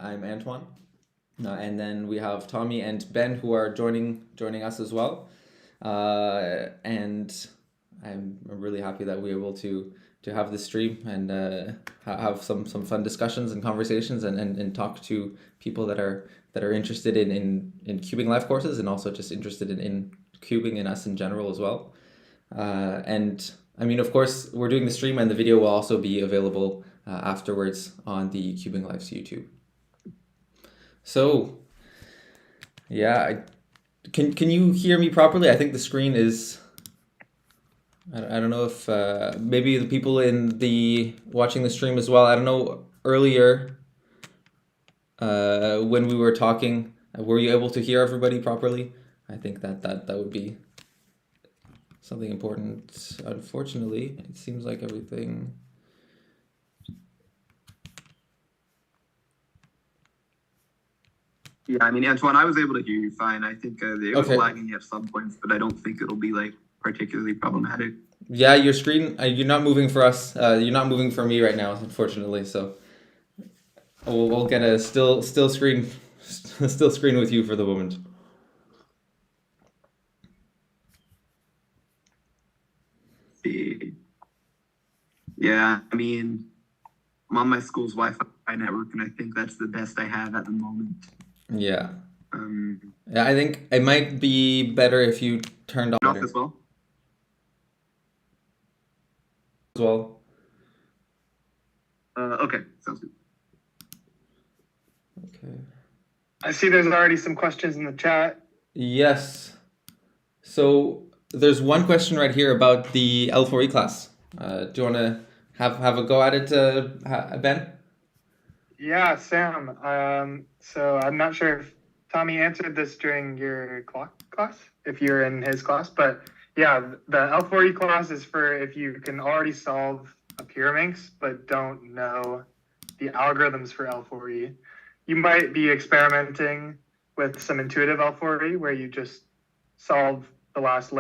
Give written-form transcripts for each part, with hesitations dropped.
I'm Antoine, and then we have Tommy and Ben who are joining us as well. And I'm really happy that we're able to have this stream and have some fun discussions and conversations and talk to people that are interested in cubing live courses and also just interested in cubing and us in general as well. And I mean, of course, we're doing the stream and the video will also be available afterwards on the Cubing Live's YouTube. So, yeah, can you hear me properly? I think the screen is. I don't know if maybe the people in the watching the stream as well. I don't know earlier when we were talking, were you able to hear everybody properly? I think that would be something important. Unfortunately, it seems like everything. Yeah, I mean, Antoine, I was able to hear you fine. I think it was Okay. lagging at some points, but I don't think it'll be like particularly problematic. Yeah, your screen, you're not moving for us. You're not moving for me right now, unfortunately. So we'll get a still screen, still screen with you for the moment. Yeah, I mean, I'm on my school's Wi-Fi network, and I think that's the best I have at the moment. Yeah. Um, Yeah, I think it might be better if you turned off off as well. as well. Okay, sounds good. Okay. I see there's already some questions in the chat. Yes. So there's one question right here about the L4E class. Do you want to have a go at it, Ben? Yeah, Sam. So I'm not sure if Tommy answered this during your class, if you're in his class, but yeah, the L4E class is for if you can already solve a Pyraminx but don't know the algorithms for L4E. You might be experimenting with some intuitive L4E where you just solve the last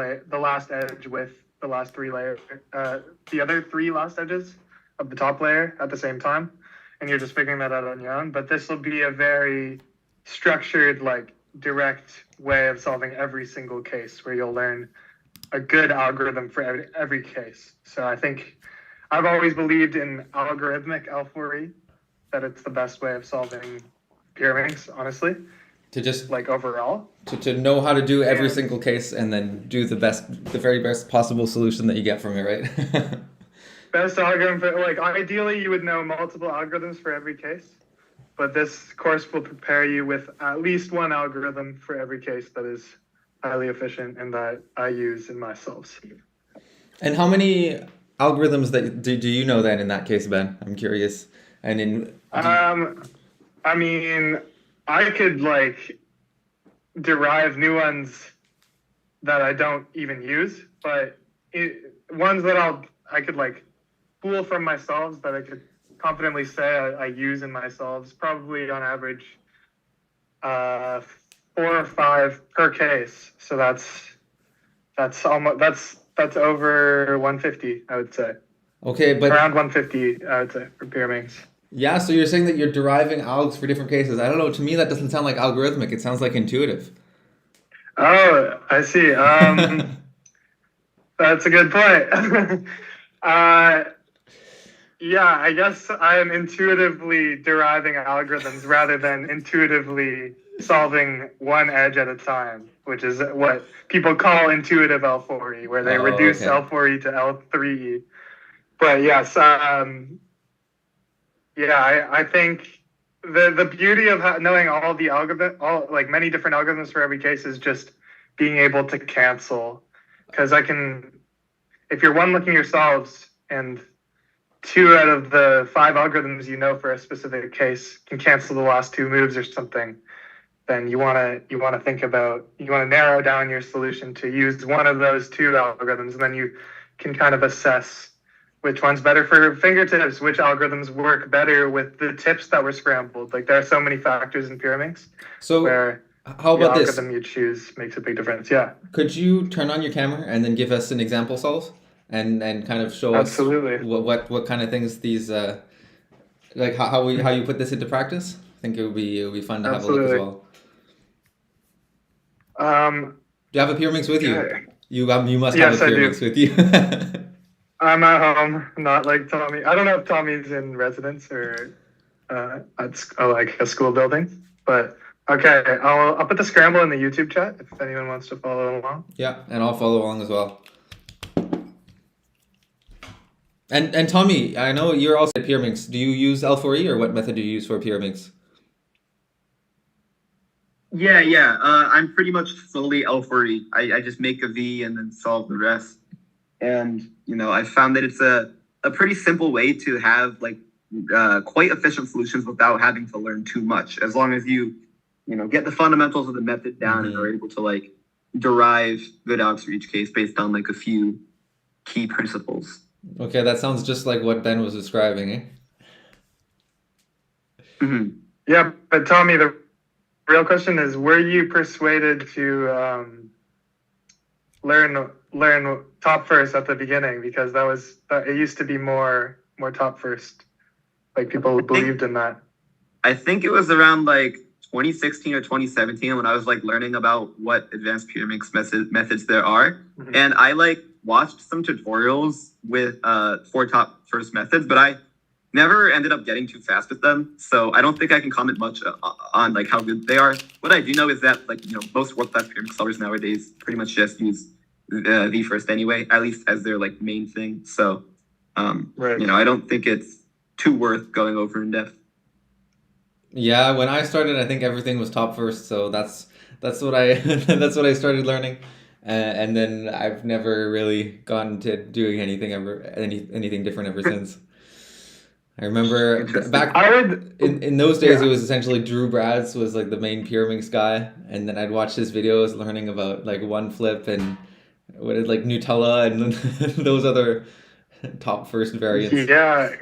edge with the last three layers, the other three last edges of the top layer at the same time, and you're just figuring that out on your own. But this will be a very structured, like direct way of solving every single case where you'll learn a good algorithm for every case. So I think I've always believed in algorithmic L4E, that it's the best way of solving Pyraminx, honestly. To just like overall. To know how to do every And- single case and then do the very best possible solution that you get from it, right? Best algorithm for, like, ideally you would know multiple algorithms for every case, but this course will prepare you with at least one algorithm for every case that is highly efficient and that I use in my solves. And how many algorithms that do you know then in that case, Ben? I'm curious. And I mean, I could like derive new ones that I don't even use, but ones that I could like pull from my solves that I could confidently say I use in my solves, probably on average 4 or 5 per case. So that's over 150, I would say. okay, but Around 150, I would say, for Pyraminx. yeah, so you're saying that you're deriving algs for different cases. I don't know, to me that doesn't sound like algorithmic. It sounds like intuitive. Oh, I see. That's a good point. Yeah, I guess I am intuitively deriving algorithms rather than intuitively solving one edge at a time, which is what people call intuitive L4E, where they reduce okay. L4E to L3E. But yes, yeah, I think the beauty of knowing all the like many different algorithms for every case is just being able to cancel. Because if you're one looking your solves and 2 out of the 5 algorithms you know for a specific case can cancel the last 2 moves or something, then you want to narrow down your solution to use one of those 2 algorithms, and then you can kind of assess which one's better for fingertips, which algorithms work better with the tips that were scrambled. Like, there are so many factors in Pyraminx So where how about the this? algorithm you choose makes a big difference. Yeah, Could you turn on your camera and then give us an example solve and kind of show absolutely. us what kind of things these like how you put this into practice? I think it would be fun to have a look as Absolutely. well. Um, Do you have a Pyraminx with you? okay. You must have a Yes, I Pyraminx do. with you. I'm at home, not like Tommy. I don't know if Tommy's in residence or like a school building, but okay. I'll put the scramble in the YouTube chat if anyone wants to follow along. Yeah, and I'll follow along as well. And Tommy, I know you're also at Pyraminx. Do you use L4E or what method do you use for Pyraminx? Yeah. I'm pretty much solely L4E. I just make a V and then solve the rest. And, I found that it's a pretty simple way to have like quite efficient solutions without having to learn too much. As long as you get the fundamentals of the method down and are able to like derive good outs for each case based on like a few key principles. Okay, that sounds just like what Ben was describing, eh? Mm-hmm. Yeah, but Tommy, the real question is: were you persuaded to learn top first at the beginning? Because it used to be more top first. Like people believed in that. I think it was around like 2016 or 2017 when I was like learning about what advanced Pyraminx methods there are. Mm-hmm. And I like watched some tutorials with for top first methods, but I never ended up getting too fast with them. So I don't think I can comment much on like how good they are. What I do know is that like, most world-class Pyraminx solvers nowadays pretty much just use V first anyway, at least as their like main thing. So, right. I don't think it's too worth going over in depth. Yeah, when I started, I think everything was top first, so that's what I that's what I started learning, and then I've never really gone to doing anything different ever since. I remember back in those days, It was essentially Drew Brads was like the main Pyraminx guy, and then I'd watch his videos learning about like one flip and what is like Nutella and those other top first variants. Yeah.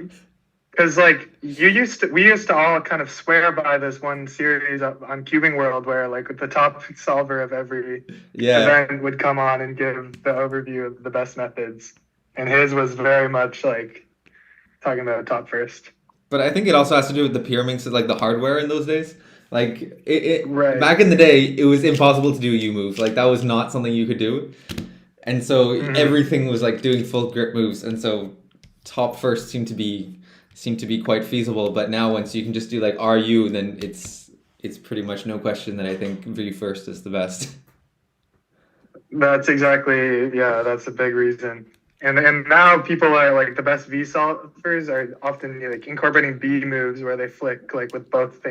Because like we used to all kind of swear by this one series on Cubing World where like the top solver of every event would come on and give the overview of the best methods, and his was very much like talking about top first. But I think it also has to do with the Pyraminx, like the hardware in those days. Like right. Back in the day, it was impossible to do U moves. Like that was not something you could do, and so everything was like doing full grip moves, and so top first seemed to be quite feasible. But now once you can just do like RU, then it's pretty much no question that I think V first is the best. That's that's a big reason. And now people are like the best V solvers are often like incorporating B moves where they flick like with both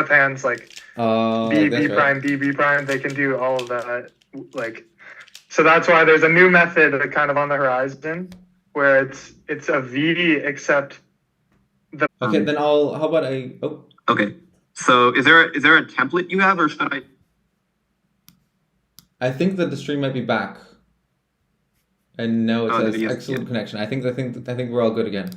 hands like B prime, B prime. They can do all of that. Like, so that's why there's a new method kind of on the horizon where it's a V except okay, then how about Okay. So is there a template you have, or should I? I think that the stream might be back. And now it says excellent connection. I think we're all good again.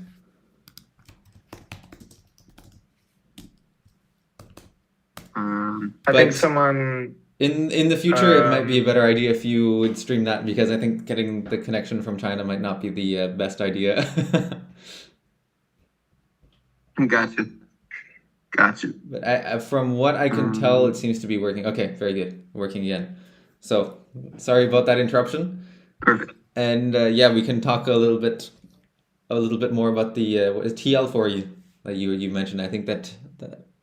I think someone in the future it might be a better idea if you would stream that, because I think getting the connection from China might not be the best idea. Gotcha. But from what I can tell, it seems to be working. Okay, very good. Working again. So, sorry about that interruption. Perfect. And we can talk a little bit more about the what is TL4E that you mentioned. I think that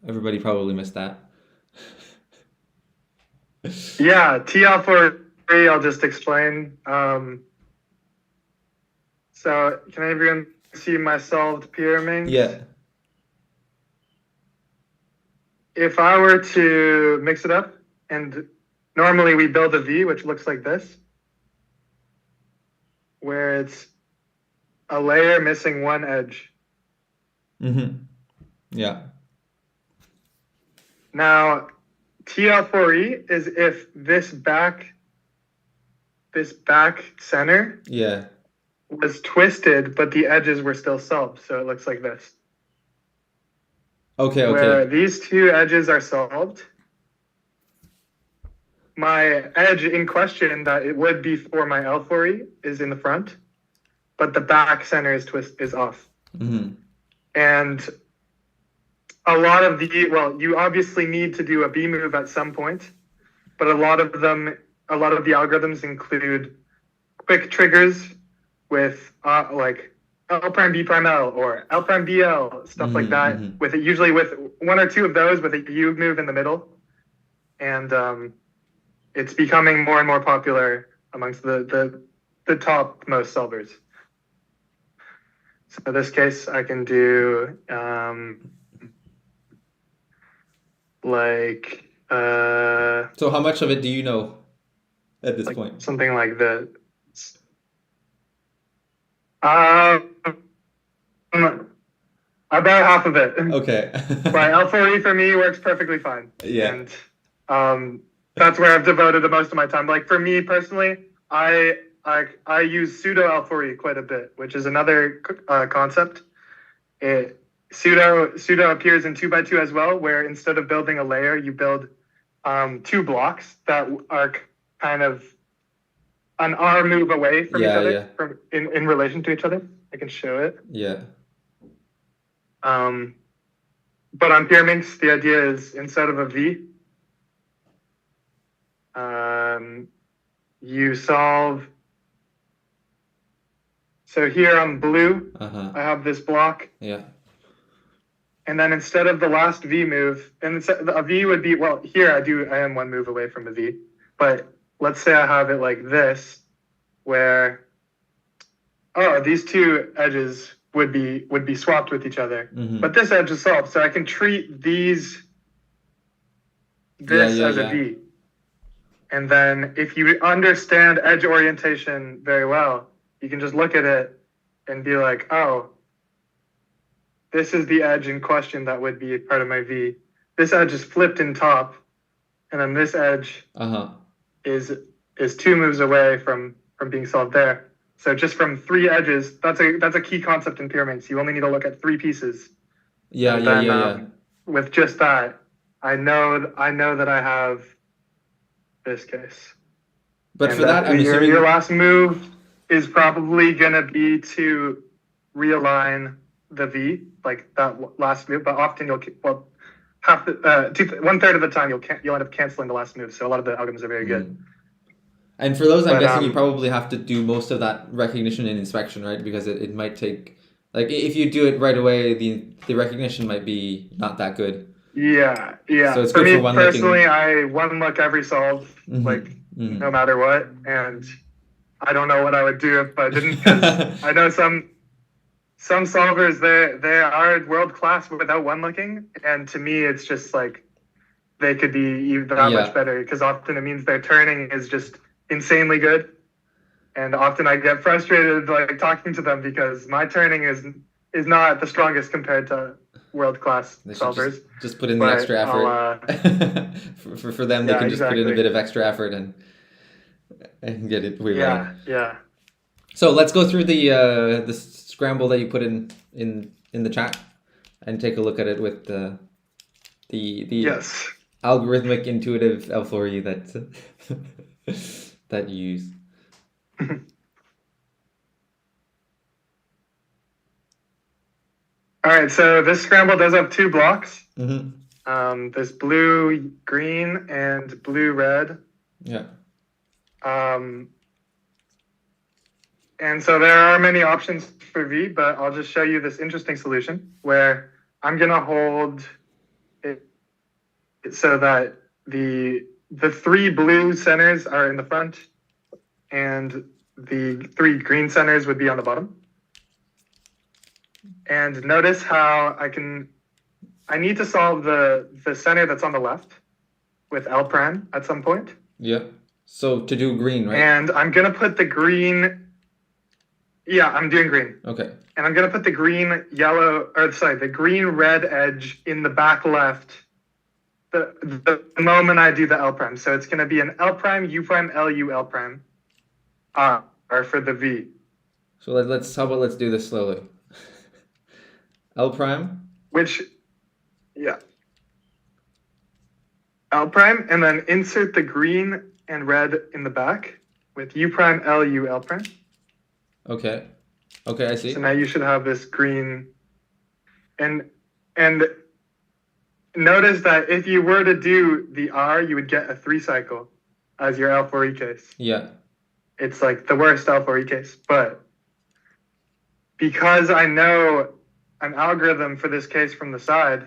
everybody probably missed that. Yeah, TL4E, I'll just explain. So, can everyone see my solved Pyraminx? Yeah. If I were to mix it up, and normally we build a V, which looks like this, where it's a layer missing one edge. Yeah. Now, TL4E is if this back center was twisted, but the edges were still solved, so it looks like this. Okay. Where these two edges are solved. My edge in question that it would be for my L4E is in the front, but the back center is off. Mm-hmm. And a lot of you obviously need to do a B move at some point, but a lot of the algorithms include quick triggers with like L prime B prime L or L prime BL, stuff like that, with it usually with one or two of those with a U move in the middle. And it's becoming more and more popular amongst the topmost solvers. So in this case, I can do So how much of it do you know at this point? Something like this. About half of it. Okay. But L4E for me works perfectly fine. Yeah. And that's where I've devoted the most of my time. Like for me personally, I use pseudo L4E quite a bit, which is another concept. Pseudo appears in 2x2 as well, where instead of building a layer, you build two blocks that are kind of an R move away from each other in relation to each other. I can show it. Yeah. But on Pyraminx, the idea is instead of a V, you solve. So here on blue, I have this block. Yeah. And then instead of the last V move, and a V would be, well, here I am one move away from a V, but let's say I have it like this, where, these two edges would be swapped with each other, but this edge is solved, so I can treat this as a V. And then if you understand edge orientation very well, you can just look at it and be like, oh, this is the edge in question that would be part of my V. This edge is flipped in top, and then this edge is two moves away from being solved there. So just from three edges, that's a key concept in Pyraminx. You only need to look at three pieces. Yeah. With just that, I know that I have this case. But for that, I'm assuming your last move is probably gonna be to realign the V, like that last move. But often one third of the time you'll end up canceling the last move. So a lot of the algorithms are very good. And for those, I'm guessing you probably have to do most of that recognition and inspection, right? Because it might take, like, if you do it right away, the recognition might be not that good. Yeah. So it's for good me for one personally, looking. I one look every solve, no matter what, and I don't know what I would do if I didn't. 'Cause I know some solvers they are world class without one looking, and to me it's just like they could be even that much better, because often it means their turning is just insanely good, and often I get frustrated like talking to them because my turning is not the strongest compared to world class solvers. Just put in the extra effort. For them, they can just put in a bit of extra effort and get it way better. Yeah. So let's go through the scramble that you put in the chat and take a look at it with the algorithmic intuitive L4E that you use. All right, so this scramble does have two blocks. There's blue, green, and blue, red. Yeah. And so there are many options for V, but I'll just show you this interesting solution where I'm gonna hold it so that the three blue centers are in the front and the three green centers would be on the bottom. And notice how I need to solve the center that's on the left with L prime at some point. Yeah. So to do green, right? And I'm gonna put the green. Yeah, I'm doing green. Okay. And I'm gonna put the green red edge in the back left the moment I do the L prime. So it's gonna be an L prime, U prime, L, U, L prime. Or for the V. So let's do this slowly. L prime. L prime, and then insert the green and red in the back with U prime, L, U, L prime. Okay, I see. So now you should have this green, and notice that if you were to do the R, you would get a 3 cycle as your L4E case. Yeah. It's like the worst L4E case. But because I know an algorithm for this case from the side,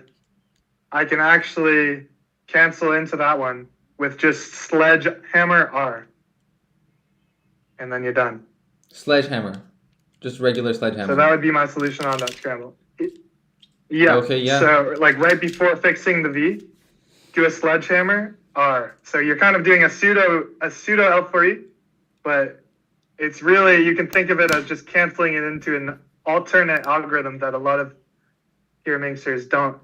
I can actually cancel into that one with just sledgehammer R. And then you're done. Sledgehammer. Just regular sledgehammer. So that would be my solution on that scramble. Yeah. Okay, yeah. So like right before fixing the V, do a sledgehammer R. So you're kind of doing a pseudo L4E, but it's really, you can think of it as just canceling it into an alternate algorithm that a lot of Pyraminxers don't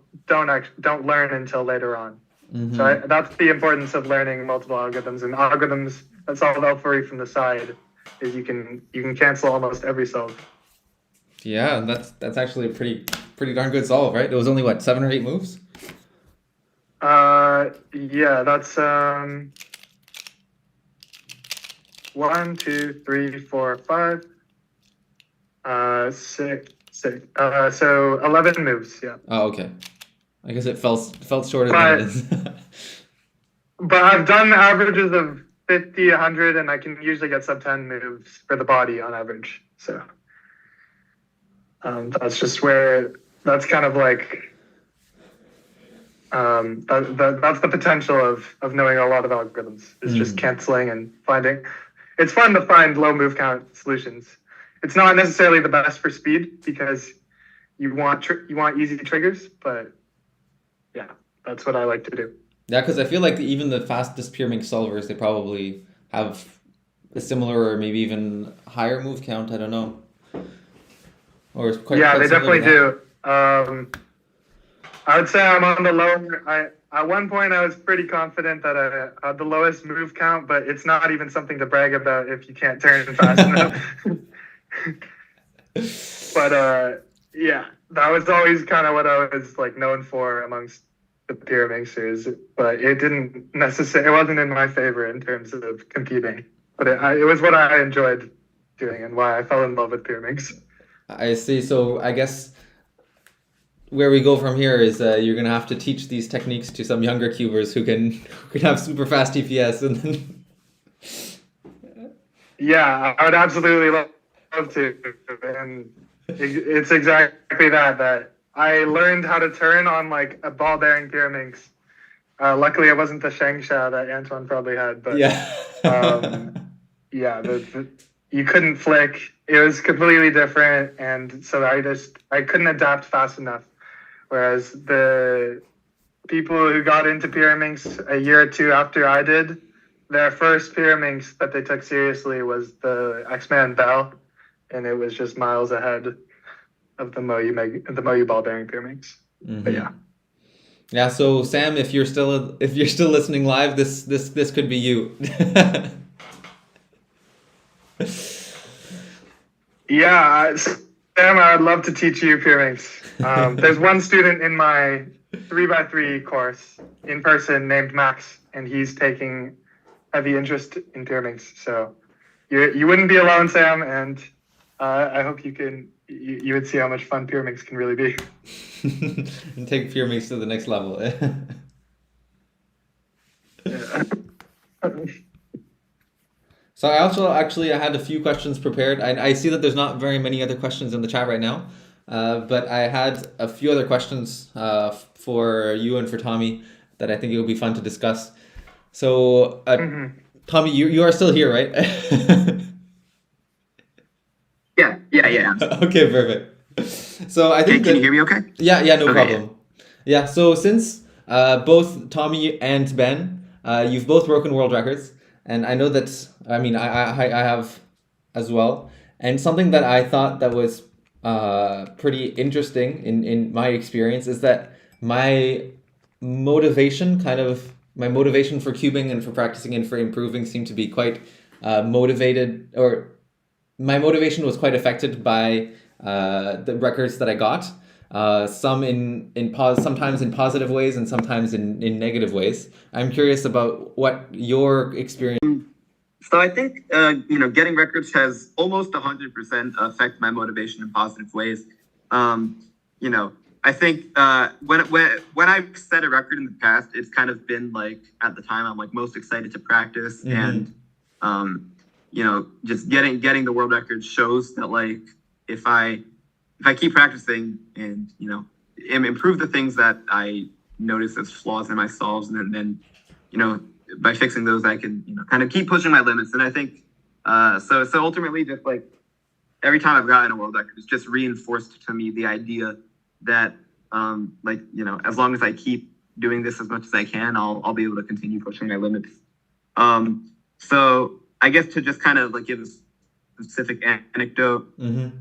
learn until later on. Mm-hmm. So that's the importance of learning multiple algorithms, and algorithms that solve L4E from the side is you can cancel almost every solve. Yeah, that's actually a pretty darn good solve, right? It was only what, 7 or 8 moves? Yeah, that's 1, 2, 3, 4, 5, 6. So 11 moves. Yeah. Oh, okay. I guess it felt shorter than it is. But I've done averages of 50, 100, and I can usually get sub 10 moves for the body on average. So that's just where, that's kind of like, that's the potential of knowing a lot of algorithms, is just canceling and finding. It's fun to find low move count solutions. It's not necessarily the best for speed because you want easy triggers, but yeah, that's what I like to do. Yeah, because I feel like even the fastest Pyraminx solvers, they probably have a similar or maybe even higher move count. I don't know. Or quite. Yeah, quite they similar definitely to do. I would say I'm on the lower. At one point, I was pretty confident that I had the lowest move count, but it's not even something to brag about if you can't turn fast enough. But yeah, that was always kind of what I was like known for amongst the Pyraminxers. But it didn't necessarily. It wasn't in my favor in terms of competing. But it was what I enjoyed doing and why I fell in love with Pyraminx. I see. So I guess where we go from here is you're gonna have to teach these techniques to some younger cubers who can have super fast TPS and then. Yeah, I would absolutely love to, and it's exactly that I learned how to turn on like a ball bearing Pyraminx. Luckily, it wasn't the Shengsha that Antoine probably had, but yeah, yeah, you couldn't flick. It was completely different, and so I couldn't adapt fast enough. Whereas the people who got into Pyraminx a year or two after I did, their first Pyraminx that they took seriously was the X-Man Bell, and it was just miles ahead of the Moyu ball bearing Pyraminx. Mm-hmm. But yeah. Yeah, so Sam, if you're still listening live, this could be you. Yeah, Sam, I'd love to teach you Pyraminx. There's one student in my 3x3 course in person named Max, and he's taking heavy interest in Pyraminx. So you wouldn't be alone, Sam, and I hope you would see how much fun Pyraminx can really be. And take Pyraminx to the next level. Yeah. So I also actually I had a few questions prepared. I see that there's not very many other questions in the chat right now, but I had a few other questions for you and for Tommy that I think it would be fun to discuss. So Tommy, you are still here, right? Yeah. Okay, perfect. So I think Can you hear me okay? Yeah, no Okay. problem. Yeah, so since both Tommy and Ben, you've both broken world records, and I know that, I mean, I have as well, and something that I thought that was pretty interesting in my experience is that my motivation for cubing and for practicing and for improving seemed to be quite motivated, or my motivation was quite affected by the records that I got. Sometimes in positive ways and sometimes in negative ways. I'm curious about what your experience. So I think getting records has almost 100% affect my motivation in positive ways. I I think when I've set a record in the past, it's kind of been like at the time I'm like most excited to practice, and just getting the world record shows that like if I keep practicing and improve the things that I notice as flaws in myself, and then by fixing those I can kind of keep pushing my limits. And I think so ultimately just like every time I've gotten a world record, it's just reinforced to me the idea that as long as I keep doing this as much as I can, I'll be able to continue pushing my limits. So I guess to just kind of like give a specific anecdote, but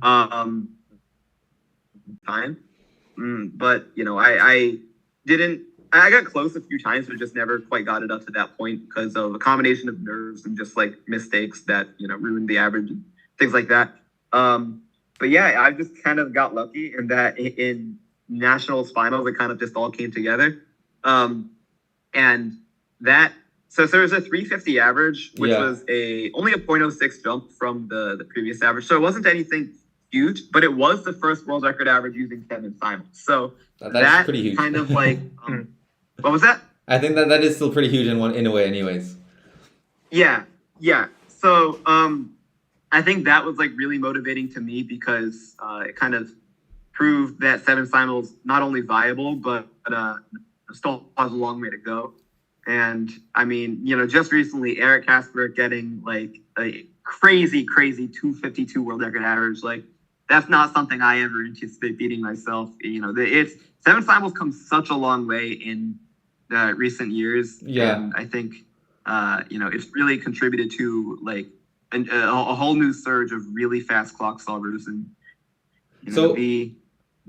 I got close a few times, but just never quite got it up to that point because of a combination of nerves and just like mistakes that ruined the average and things like that. But yeah, I just kind of got lucky in that in nationals finals, it kind of just all came together. And that, so there was a 350 average, which was only a 0.06 jump from the previous average. So it wasn't anything huge, but it was the first world record average using 7 simul. So that's pretty huge. Kind of like, what was that? I think that is still pretty huge in a way anyways. Yeah. So, I think that was like really motivating to me because it kind of proved that 7 simul is not only viable, but still has a long way to go. And I mean, just recently, Eric Kasper getting like a crazy 252 world record average. Like that's not something I ever anticipate beating myself. It's 7 simul come such a long way in recent years. Yeah. And I think, it's really contributed to like a whole new surge of really fast clock solvers. And so the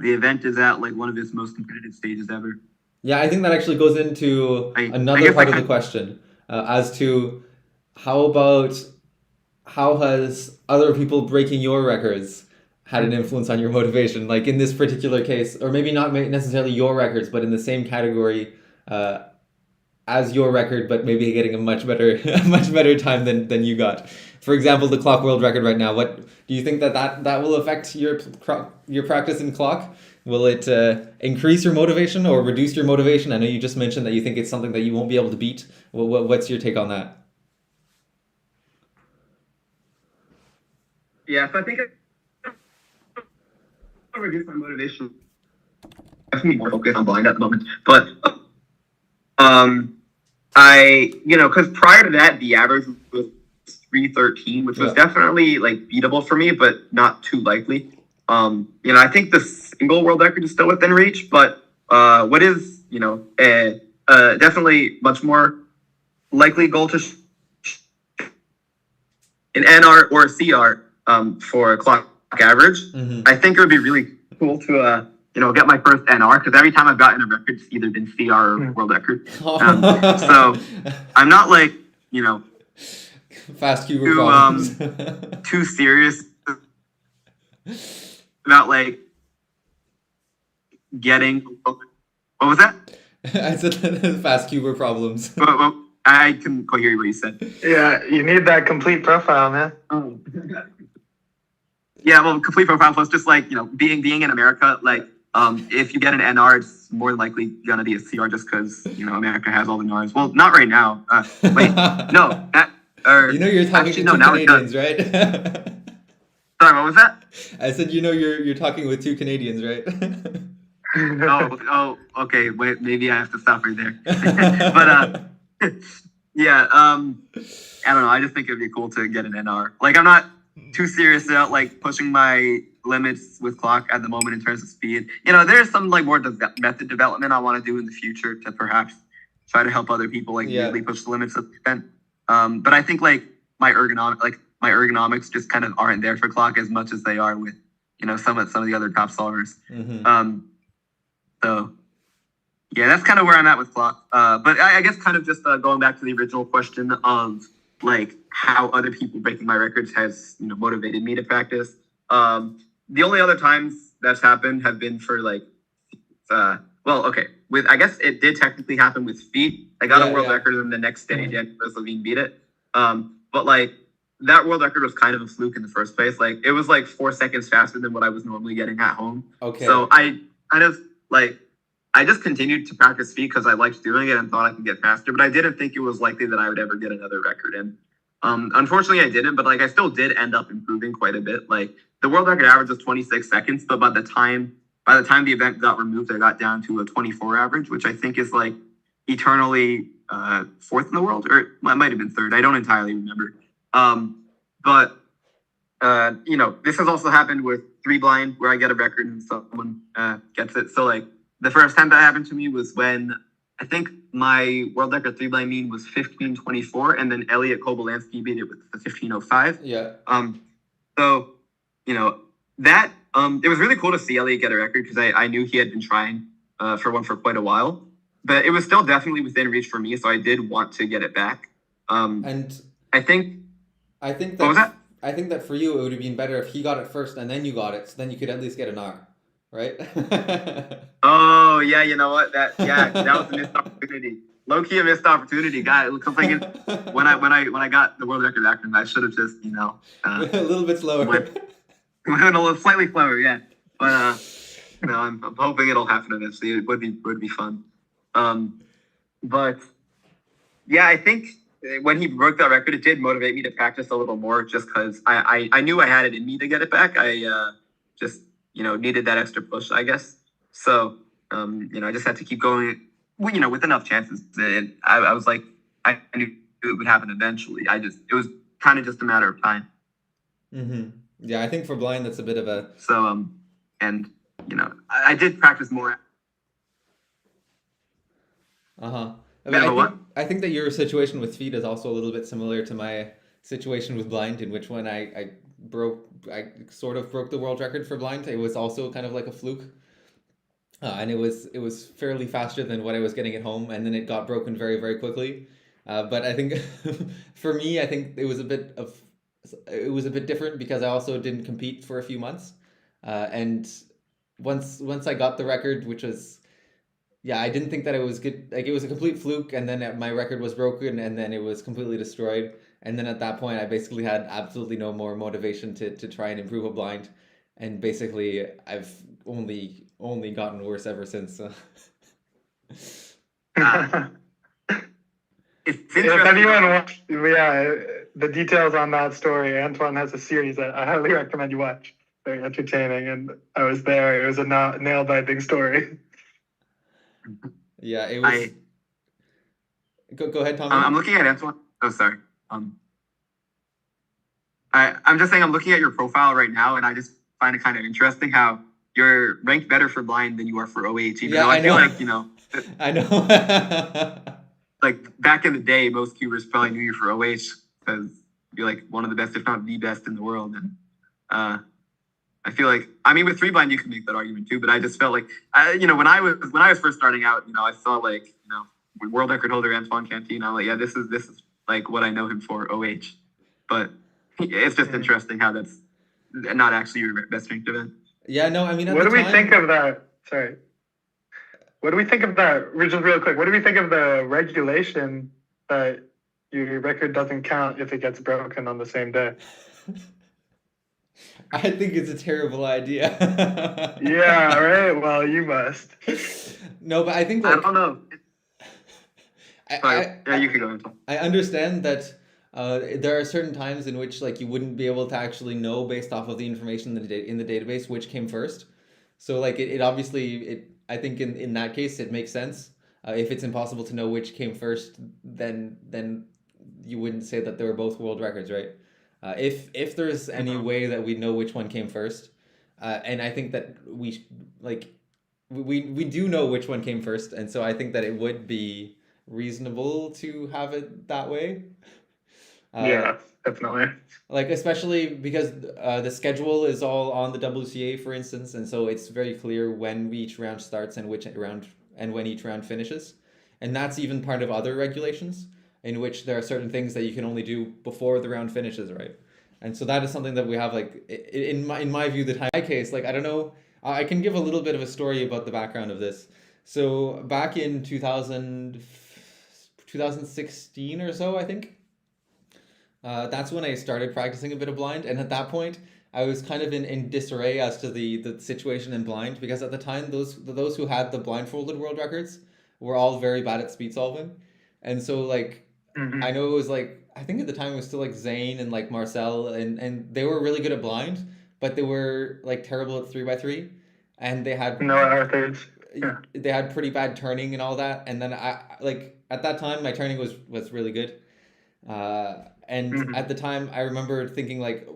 event is at like one of its most competitive stages ever. Yeah, I think that actually goes into another part of the question as to how has other people breaking your records had an influence on your motivation? Like in this particular case, or maybe not necessarily your records, but in the same category as your record, but maybe getting a much better time than you got. For example, the clock world record right now. What do you think that will affect your practice in clock? Will it increase your motivation or reduce your motivation? I know you just mentioned that you think it's something that you won't be able to beat. What's your take on that? Yeah, so I think it'll reduce my motivation. Definitely more focused on blind at the moment, but because prior to that, the average was 313, which was definitely like beatable for me, but not too likely. I think the single world record is still within reach, but what is definitely much more likely goal to an NR or a CR for a clock average. I think it would be really cool to get my first NR, because every time I've gotten a record, it's either been CR or world record. So I'm not like fast cuber problems. Too serious about like getting. What was that? I said fast cuber problems. Well, I couldn't quite hear what you said. Yeah, you need that complete profile, man. Yeah, well, complete profile plus just like being in America, like if you get an NR, it's more than likely gonna be a CR just because America has all the NRs. Well, not right now. Wait, no, that or you're talking to two Canadians, right? Sorry, what was that? I said you're talking with two Canadians, right? oh, okay. Wait, maybe I have to stop right there. But yeah, I don't know. I just think it'd be cool to get an NR. Like, I'm not too serious about like pushing my limits with clock at the moment in terms of speed. There's some like more method development I want to do in the future to perhaps try to help other people like really push the limits of the event. But I think like my ergonomics just kind of aren't there for clock as much as they are with some of the other top solvers. So yeah, that's kind of where I'm at with clock. But I guess kind of just going back to the original question of like how other people breaking my records has motivated me to practice. The only other times that's happened have been for like I guess it did technically happen with feet. I got a world record and the next day Daniel Levine beat it. But like that world record was kind of a fluke in the first place. Like it was like 4 seconds faster than what I was normally getting at home. Okay. So I kind of like I just continued to practice feet because I liked doing it and thought I could get faster, but I didn't think it was likely that I would ever get another record. And unfortunately, I didn't. But like I still did end up improving quite a bit. Like the world record average was 26 seconds, but by the time the event got removed, I got down to a 24 average, which I think is like eternally fourth in the world, or it might have been third. I don't entirely remember. But this has also happened with three blind, where I get a record and someone gets it. So like the first time that happened to me was when I think my world record three blind mean was 15:24, and then Elliot Kobolansky beat it with the 15:05. Yeah. So that it was really cool to see Elliot get a record because I knew he had been trying for one for quite a while, but it was still definitely within reach for me. So I did want to get it back. And I think that what was that? I think that for you it would have been better if he got it first and then you got it, so then you could at least get an R, right? Oh yeah, you know what? That was a missed opportunity. Low key a missed opportunity, guy. It looks like when I got the world record acronym, I should have just a little bit slower. went a little slightly slower, yeah. But I'm hoping it'll happen eventually. It would be fun. But yeah, I think when he broke that record, it did motivate me to practice a little more, just because I knew I had it in me to get it back. I just needed that extra push, I guess. So I just had to keep going, with enough chances. And I was like, I knew it would happen eventually. It was kind of just a matter of time. Mm-hmm. Yeah, I think for blind that's a bit of a I did practice more. I think that your situation with feet is also a little bit similar to my situation with blind, in which when I sort of broke the world record for blind, it was also kind of like a fluke. And it was fairly faster than what I was getting at home, and then it got broken very, very quickly. But I think for me, I think it was a bit different because I also didn't compete for a few months. And once I got the record, which was, I didn't think that it was good. Like, it was a complete fluke, and then my record was broken, and then it was completely destroyed. And then at that point, I basically had absolutely no more motivation to try and improve a blind. And basically, I've only gotten worse ever since. If anyone watched, the details on that story, Antoine has a series that I highly recommend you watch. Very entertaining, and I was there. It was a nail-biting story. Yeah, it was. Go ahead, Tommy. I'm looking at Antoine. Oh, sorry. I'm just saying I'm looking at your profile right now, and I just find it kind of interesting how you're ranked better for blind than you are for OH. Even though I feel like I know. Like back in the day, most cubers probably knew you for OH because you're like one of the best, if not the best, in the world. And I feel like, with three blind you can make that argument too. But I just felt like, when I was first starting out, I saw like world record holder Antoine Cantin. I'm like, yeah, this is like what I know him for, OH. But it's just interesting how that's not actually your best strength event. Yeah, no, what do we think of that? Sorry. What do we think of that? Just real quick, what do we think of the regulation that your record doesn't count if it gets broken on the same day? I think it's a terrible idea. Yeah, right? Well, you must. No, but I think I don't know. You can go. I understand that there are certain times in which you wouldn't be able to actually know based off of the information in the database which came first. So it obviously I think in that case it makes sense. If it's impossible to know which came first, then you wouldn't say that they were both world records, right? If there's any way that we know which one came first, and I think that we do know which one came first, and so I think that it would be reasonable to have it that way. Yeah, definitely. Especially because the schedule is all on the WCA, for instance, and so it's very clear when each round starts and when each round finishes, and that's even part of other regulations in which there are certain things that you can only do before the round finishes, right? And so that is something that we have in my view. The time case, I don't know, I can give a little bit of a story about the background of this. So back in 2016 or so, I think. That's when I started practicing a bit of blind, and at that point, I was kind of in disarray as to the situation in blind, because at the time those who had the blindfolded world records were all very bad at speed solving. And so like I know it was like, I think at the time it was still like Zane and like Marcel, and they were really good at blind, but they were like terrible at 3x3, and No Arthurs. Yeah. they had pretty bad turning and all that. And then I like at that time my turning was really good. And at the time I remember thinking like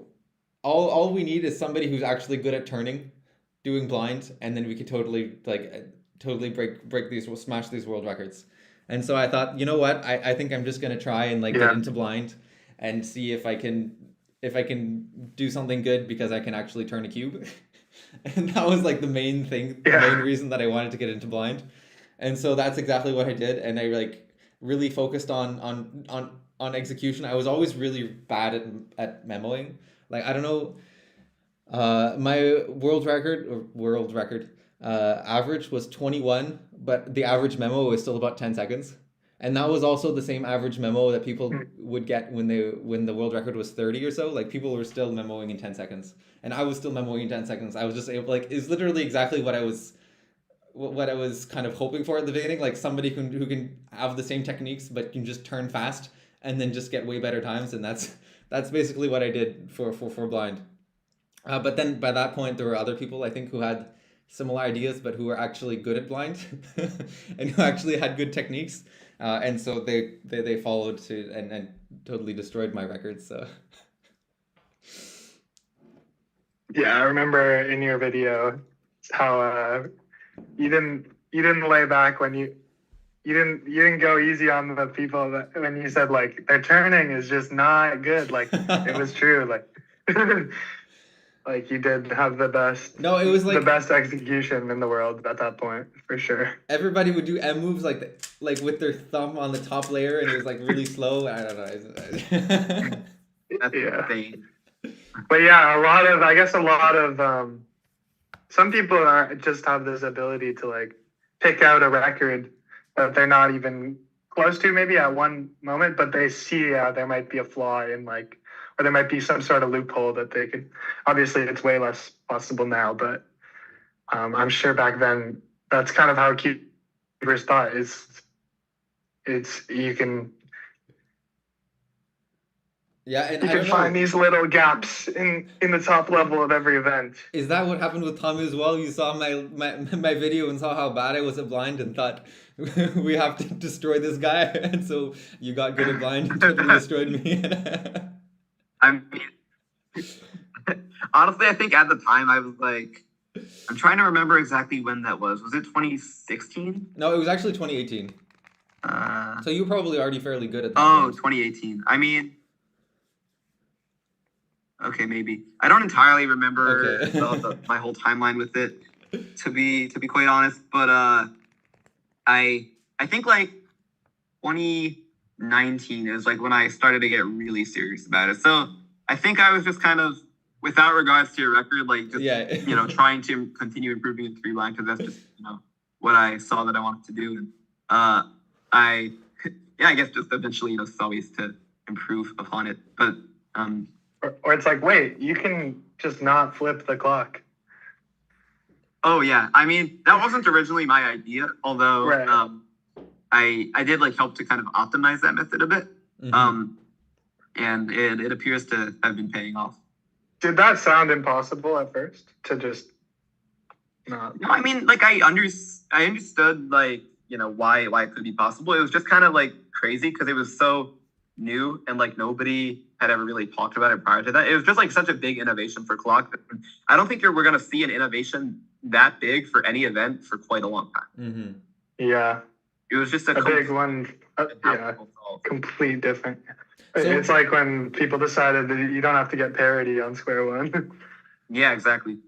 all we need is somebody who's actually good at turning, doing blind, and then we could totally break these, smash these world records. And so I thought, you know what, I think I'm just gonna try and like get into blind and see if I can do something good, because I can actually turn a cube. And that was like the main thing, the main reason that I wanted to get into blind. And so that's exactly what I did, and I like really focused on execution. I was always really bad at memoing. Like I don't know, my world record average was 21, but the average memo was still about 10 seconds. And that was also the same average memo that people would get when the world record was 30 or so. Like people were still memoing in 10 seconds, and I was still memoing in 10 seconds. I was just able, like, it's literally exactly what I was kind of hoping for at the beginning. Like somebody who can have the same techniques but can just turn fast and then just get way better times. And that's basically what I did for blind. But then by that point there were other people I think who had similar ideas, but who were actually good at blind and who actually had good techniques. And so they followed suit and totally destroyed my records. So yeah, I remember in your video how you didn't lay back when you didn't go easy on the people that, when you said like their turning is just not good. Like it was true. Like like you did have the best. No, it was like the best execution in the world at that point, for sure. Everybody would do M moves like with their thumb on the top layer, and it was like really slow. I don't know. That's Yeah. insane. But yeah, I guess a lot of some people just have this ability to like pick out a record that they're not even close to maybe at one moment, but they see there might be a flaw in like, or there might be some sort of loophole that they could. Obviously, it's way less possible now, but I'm sure back then that's kind of how keepers thought. It's you can. Yeah, and You I can don't know, find these little gaps in the top level of every event. is that what happened with Tommy as well? You saw my video and saw how bad I was at blind and thought we have to destroy this guy, and so you got good at blind and totally destroyed me. I mean, honestly, I think at the time I was like, I'm trying to remember exactly when that was. Was it 2016? No, it was actually 2018. So you were probably already fairly good at that Oh, point. 2018. I mean, okay, maybe. I don't entirely remember Okay. my whole timeline with it, to be quite honest. But I think like 2019 is like when I started to get really serious about it. So I think I was just kind of, without regards to your record, like just Yeah. trying to continue improving in three line, because that's just what I saw that I wanted to do. And I guess just eventually saw ways to improve upon it. But Or it's like, wait, you can just not flip the clock. oh yeah, I mean that wasn't originally my idea, although Right. I did like help to kind of optimize that method a bit. Mhm. And it appears to have been paying off. Did that sound impossible at first to just not? No, I mean, like I understood like why it could be possible. It was just kind of like crazy because it was so new and like nobody had ever really talked about it prior to that. It was just like such a big innovation for clock. I don't think we're gonna see an innovation that big for any event for quite a long time. Mhm. Yeah, It was just a big one. Yeah, complete different. So- It's like when people decided that you don't have to get parity on square one. Yeah, exactly.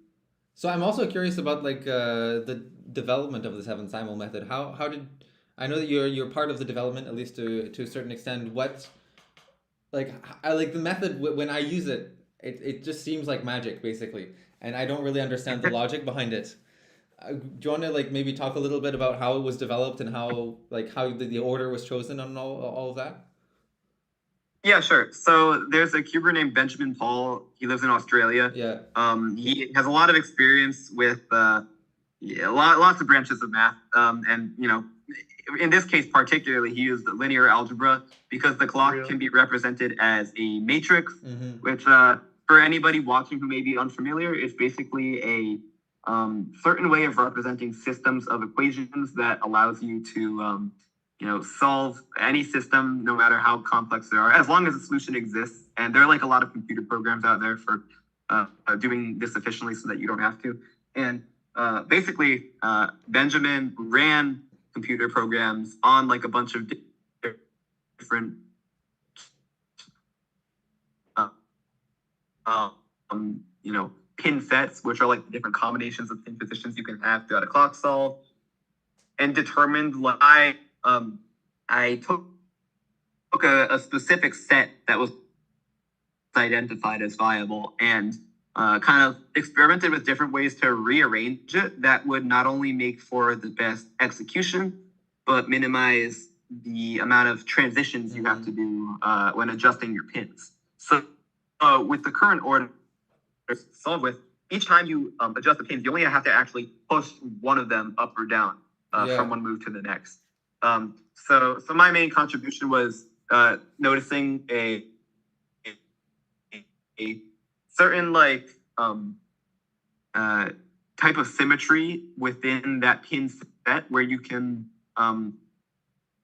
So I'm also curious about like the development of the seven simul method. How did, I know that you're part of the development, at least to a certain extent. What, like, I like the method when I use it, it just seems like magic basically, and I don't really understand the logic behind it. Do you want to like maybe talk a little bit about how it was developed and how the order was chosen and all of that? Yeah, sure. So there's a cuber named Benjamin Paul. He lives in Australia. Yeah. He has a lot of experience with lots of branches of math. And in this case particularly, he used linear algebra because the clock Really? can be represented as a matrix, Mm-hmm. which for anybody watching who may be unfamiliar, is basically a certain way of representing systems of equations that allows you to solve any system, no matter how complex they are, as long as a solution exists. And there are like a lot of computer programs out there for doing this efficiently so that you don't have to. And basically, Benjamin ran computer programs on like a bunch of different pin sets, which are like the different combinations of pin positions you can have throughout a clock solve, and determined I took a specific set that was identified as viable and kind of experimented with different ways to rearrange it that would not only make for the best execution, but minimize the amount of transitions you have to do when adjusting your pins. So with the current order to solve with, each time you adjust the pins, you only have to actually push one of them up or down from one move to the next. So my main contribution was noticing a certain type of symmetry within that pin set where you can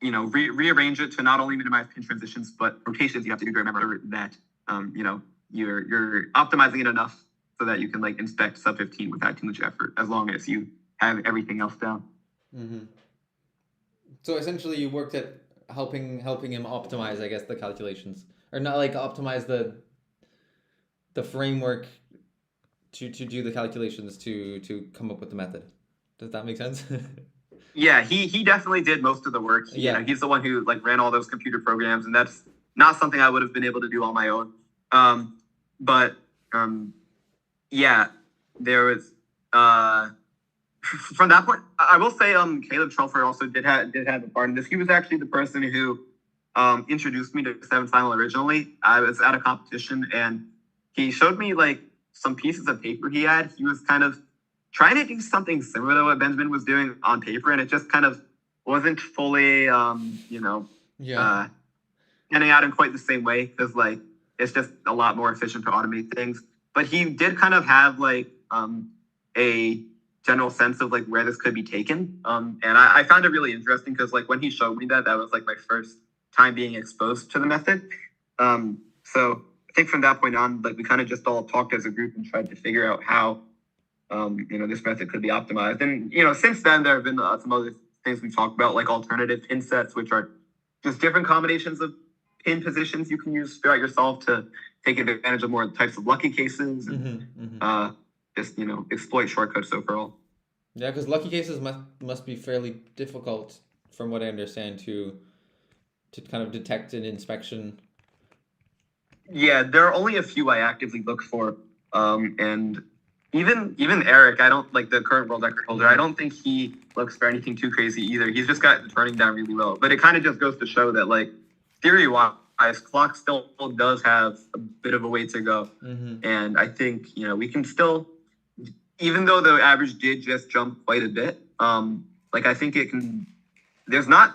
rearrange it to not only minimize pin transitions but rotations. You have to do to remember that you're optimizing it enough so that you can like inspect sub 15 without too much effort, as long as you have everything else down. Mm-hmm. So essentially, you worked at helping him optimize, I guess, the calculations, or not like optimize the framework to do the calculations to come up with the method. Does that make sense? Yeah, he definitely did most of the work. He's the one who like ran all those computer programs, and that's not something I would have been able to do on my own. There was from that point, I will say Caleb Trelfer also did have a part in this. He was actually the person who introduced me to Seven Simul originally. I was at a competition and he showed me like some pieces of paper he had. He was kind of trying to do something similar to what Benjamin was doing on paper, and it just kind of wasn't fully panning out in quite the same way, because like it's just a lot more efficient to automate things. But he did kind of have like a general sense of like where this could be taken. And I found it really interesting because like when he showed me that was like my first time being exposed to the method. So I think from that point on, like we kind of just all talked as a group and tried to figure out how this method could be optimized. And since then there have been some other things we talked about, like alternative pin sets, which are just different combinations of pin positions you can use throughout your solve to take advantage of more types of lucky cases and just exploit shortcuts overall. Yeah, because lucky cases must be fairly difficult, from what I understand, to kind of detect in inspection. Yeah, there are only a few I actively look for, and even Eric, I don't like the current world record holder. I don't think he looks for anything too crazy either. He's just got the turning down really low. But it kind of just goes to show that like theory-wise, clock still does have a bit of a way to go. And I think we can still, even though the average did just jump quite a bit, I think it can. It's not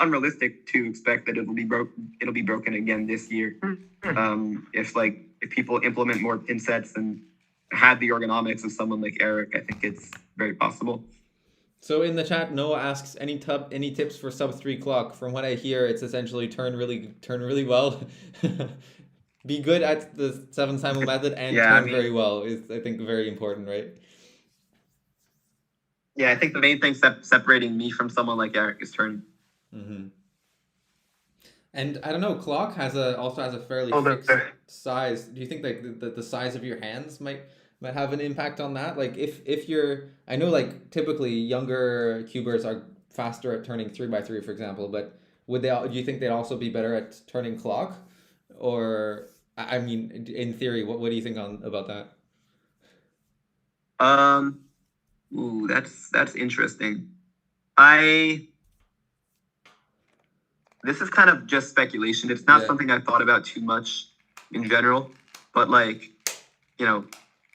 unrealistic to expect that it'll be broken again this year. If people implement more pin sets and had the ergonomics of someone like Eric, I think it's very possible. So in the chat, Noah asks any tips for sub 3 clock. From what I hear, it's essentially turn really well, be good at the 7 Simul method, and turn very well is, I think, very important, right? Yeah, I think the main thing separating me from someone like Eric is turn. And I don't know, clock also has a fairly fixed size. Do you think like the size of your hands might have an impact on that? Like if you're, I know like typically younger cubers are faster at turning 3x3, for example, but do you think they'd also be better at turning clock? Or I mean, in theory, what do you think about that? That's interesting. this is kind of just speculation. It's not Yeah. something I've thought about too much in general, but like, you know,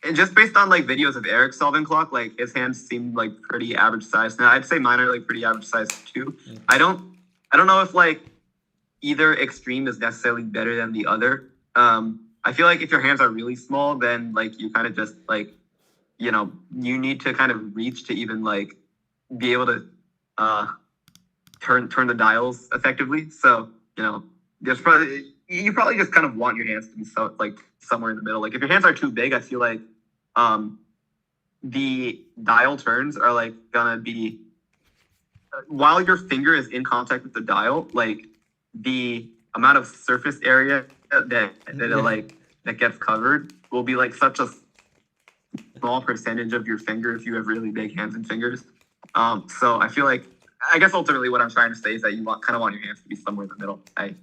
and just based on like videos of Eric solving clock, like his hands seem like pretty average size. Now I'd say mine are like pretty average size too. Mm. I don't know if like either extreme is necessarily better than the other. I feel like if your hands are really small, then like you kind of just like, you know, you need to kind of reach to even like be able to turn the dials effectively. So, you know, there's probably you probably just kind of want your hands to be so like somewhere in the middle. Like if your hands are too big, I feel like the dial turns are like gonna be while your finger is in contact with the dial, like the amount of surface area that gets covered will be like such a small percentage of your finger if you have really big hands and fingers. So I feel like I guess ultimately what I'm trying to say is that you kind of want your hands to be somewhere in the middle. I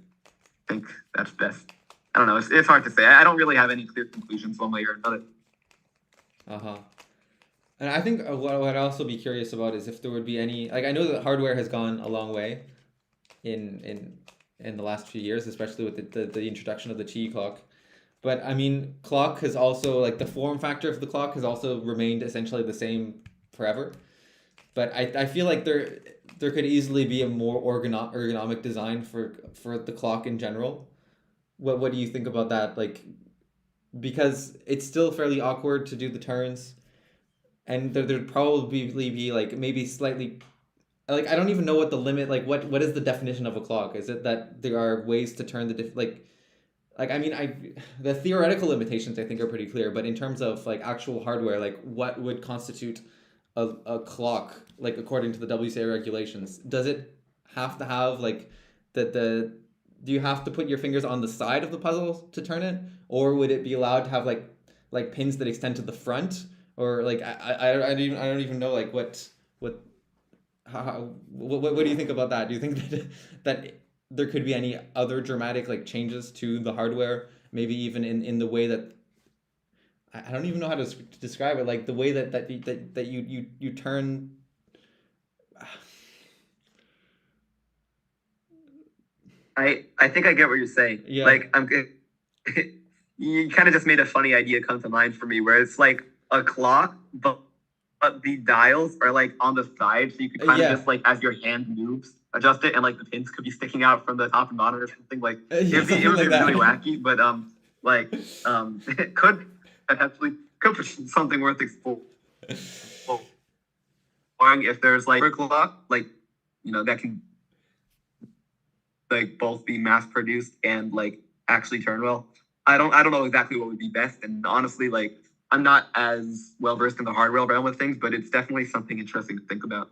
think that's best. I don't know. It's hard to say. I don't really have any clear conclusions one way or another. Uh-huh. And I think what I'd also be curious about is if there would be any, like I know that hardware has gone a long way in the last few years, especially with the introduction of the Qi clock. But I mean, clock has also, like the form factor of the clock has also remained essentially the same forever. But I feel like there could easily be a more ergonomic design for the clock in general. What do you think about that? Like, because it's still fairly awkward to do the turns, and there'd probably be like maybe slightly, like I don't even know what the limit, like what is the definition of a clock? Is it that there are ways to turn like I mean the theoretical limitations I think are pretty clear, but in terms of like actual hardware, like what would constitute a clock, like according to the WCA regulations? Does it have to have like the do you have to put your fingers on the side of the puzzle to turn it, or would it be allowed to have like pins that extend to the front, or like I don't even know like what what do you think about that? Do you think that there could be any other dramatic like changes to the hardware, maybe even in the way that I don't even know how to describe it, like the way that you turn. I think I get what you're saying. Yeah. Like you kind of just made a funny idea come to mind for me, where it's like a clock, but the dials are like on the side, so you could kind of just like as your hand moves, adjust it, and like the pins could be sticking out from the top of the monitor or something. Like it would be like that. really wacky, but it could potentially something worth exploring if there's like a clock, like you know that can like both be mass produced and like actually turn well. I don't know exactly what would be best, and honestly, like I'm not as well versed in the hardware realm of things, but it's definitely something interesting to think about.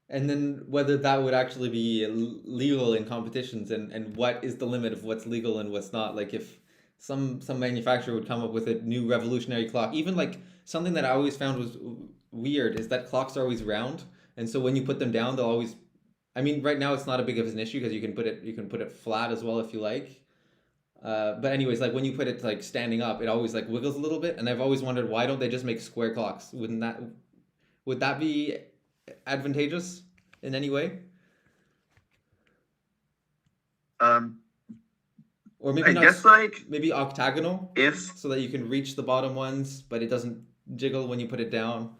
And then whether that would actually be legal in competitions, and what is the limit of what's legal and what's not. Like if some manufacturer would come up with a new revolutionary clock, even like something that I always found was weird is that clocks are always round, and so when you put them down, they'll always. I mean, right now it's not a big of an issue because you can put it flat as well if you like. But anyways, like when you put it like standing up, it always like wiggles a little bit, and I've always wondered why don't they just make square clocks? Would that be advantageous in any way? Or maybe I not, guess like maybe octagonal, if so that you can reach the bottom ones, but it doesn't jiggle when you put it down.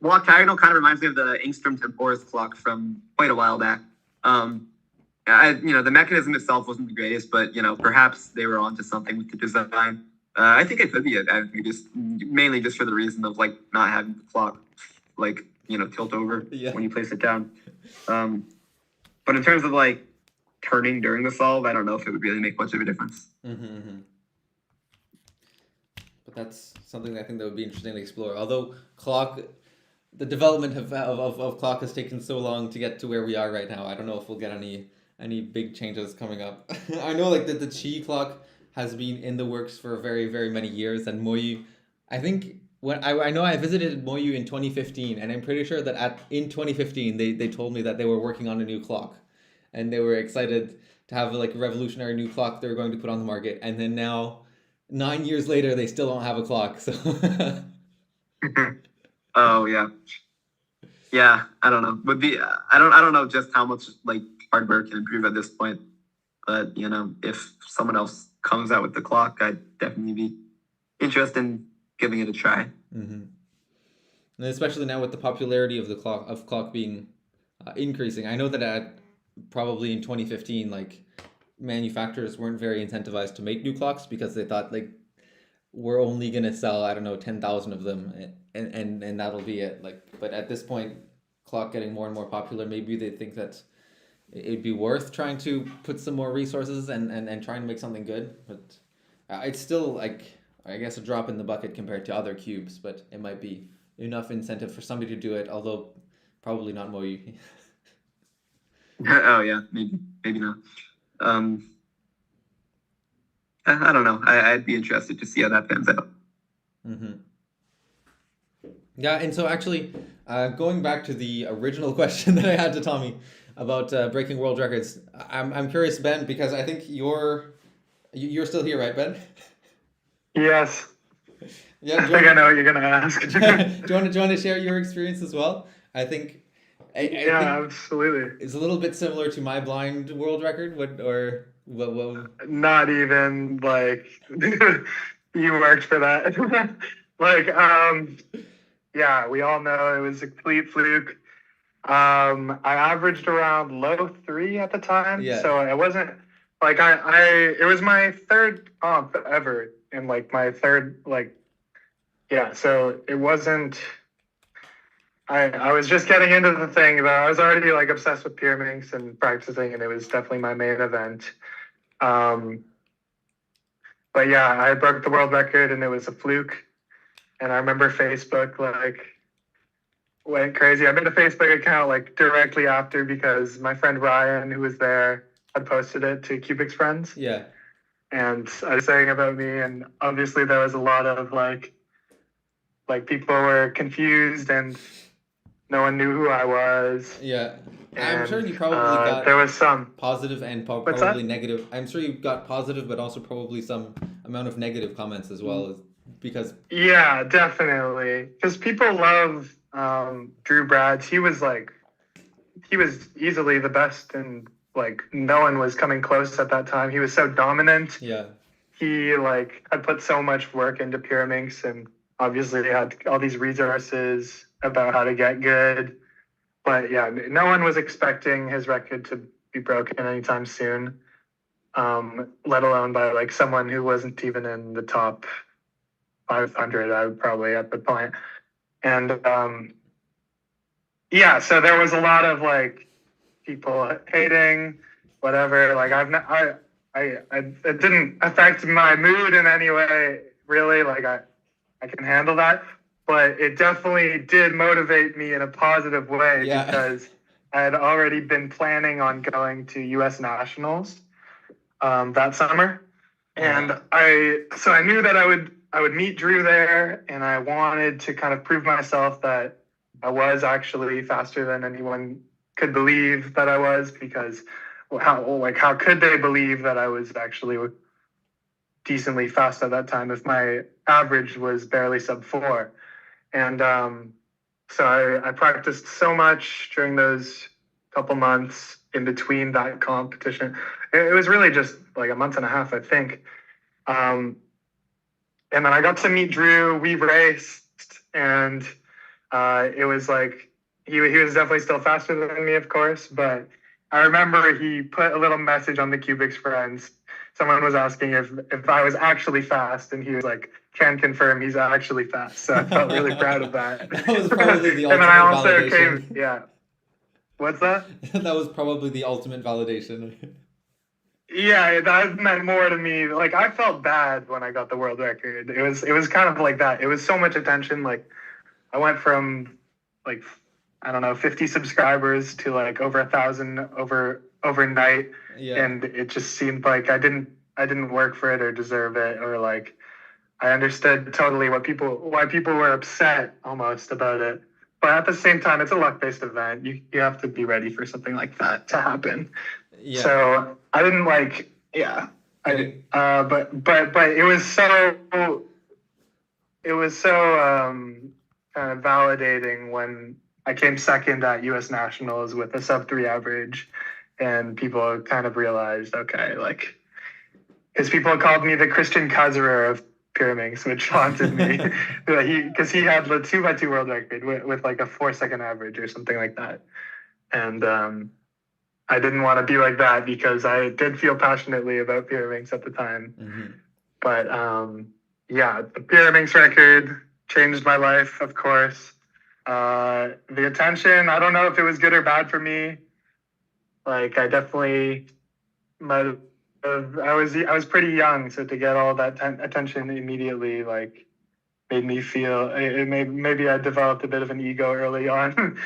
well, octagonal kind of reminds me of the Engstrom temporis clock from quite a while back. The mechanism itself wasn't the greatest, but perhaps they were onto something with the design. I think it could be advantageous, mainly just for the reason of like not having the clock like tilt over when you place it down. But in terms of like turning during the solve, I don't know if it would really make much of a difference. Mm-hmm. But that's something I think that would be interesting to explore. Although the development of clock has taken so long to get to where we are right now, I don't know if we'll get any big changes coming up. I know like the Qi clock has been in the works for very, very many years, and Moyu, I think when I know I visited Moyu in 2015, and I'm pretty sure that in 2015 they told me that they were working on a new clock, and they were excited to have like a revolutionary new clock they were going to put on the market, and then now 9 years later they still don't have a clock. So Oh yeah. Yeah, I don't know. Would be I don't know just how much like hard work can improve at this point. But if someone else comes out with the clock, I'd definitely be interested in giving it a try. Mm-hmm. And especially now with the popularity of the clock being increasing. I know that probably in 2015, like manufacturers weren't very incentivized to make new clocks because they thought like we're only gonna sell, I don't know, 10,000 of them, and that'll be it. Like, but at this point, clock getting more and more popular, maybe they think that it'd be worth trying to put some more resources and trying to make something good. But it's still like, I guess, a drop in the bucket compared to other cubes, but it might be enough incentive for somebody to do it, although probably not more. Oh yeah, maybe not. Um, I don't know. I'd be interested to see how that pans out. Mm-hmm. Yeah, and so actually, going back to the original question that I had to Tommy about breaking world records, I'm curious, Ben, because I think you're still here, right, Ben? Yes. Yeah. I think I know what you're gonna ask. Do you want to share your experience as well? I think. I Yeah, think absolutely. it's a little bit similar to my blind world record. What? Not even like you worked for that. Like, yeah, we all know it was a complete fluke. I averaged around low 3 at the time, Yeah. so it wasn't like it was my third comp ever, and like my third yeah, so it wasn't. I was just getting into the thing, but I was already like obsessed with Pyraminx and practicing, and it was definitely my main event. Um, but yeah, I broke the world record, and it was a fluke. And I remember Facebook like went crazy. I made a Facebook account like directly after because my friend Ryan, who was there, had posted it to Cubics friends. Yeah. And I was saying about me, and obviously there was a lot of like people were confused and no one knew who I was. Yeah. And I'm sure you probably got there was some positive and probably negative. I'm sure you got positive, but also probably some amount of negative comments as well, because yeah, definitely, because people love Drew Brads. He was easily the best, and like no one was coming close at that time. He was so dominant. Yeah. He like had put so much work into Pyraminx, and obviously had all these resources about how to get good. But yeah, no one was expecting his record to be broken anytime soon, let alone by like someone who wasn't even in the top 500. I would probably at the point. And yeah, so there was a lot of like people hating, whatever. Like it didn't affect my mood in any way, really. Like I can handle that. But it definitely did motivate me in a positive way because I had already been planning on going to U.S. Nationals that summer, and so I knew that I would meet Drew there, and I wanted to kind of prove myself that I was actually faster than anyone could believe that I was, because how could they believe that I was actually decently fast at that time if my average was barely sub 4? And so I practiced so much during those couple months in between that competition. It was really just like a month and a half, I think. And then I got to meet Drew. We raced, and it was like he was definitely still faster than me, of course. But I remember he put a little message on the Cubics friends. Someone was asking if I was actually fast, and he was like, "Can confirm he's actually fast." So I felt really proud of that. That was probably the ultimate and then I also validation. yeah. What's that? That was probably the ultimate validation. Yeah, that meant more to me. Like I felt bad when I got the world record. It was kind of like that. It was so much attention. Like I went from like I don't know 50 subscribers to like over 1,000 overnight. Yeah. And it just seemed like I didn't work for it or deserve it, or like I understood totally why people were upset almost about it. But at the same time, it's a luck-based event. You have to be ready for something like that to happen. Yeah. So I didn't like, yeah. But it was so kind of validating when I came second at U.S. Nationals with a sub-3 average, and people kind of realized, okay, like, because people called me the Christian Kazerer of Pyraminx, which haunted me. Because he had the 2x2 world record with like a 4-second average or something like that. And I didn't want to be like that because I did feel passionately about Pyraminx at the time. Mm-hmm. But yeah, the Pyraminx record changed my life, of course. The attention, I don't know if it was good or bad for me. Like, I definitely might have, I was pretty young, so to get all that attention immediately, like, made me feel maybe I developed a bit of an ego early on,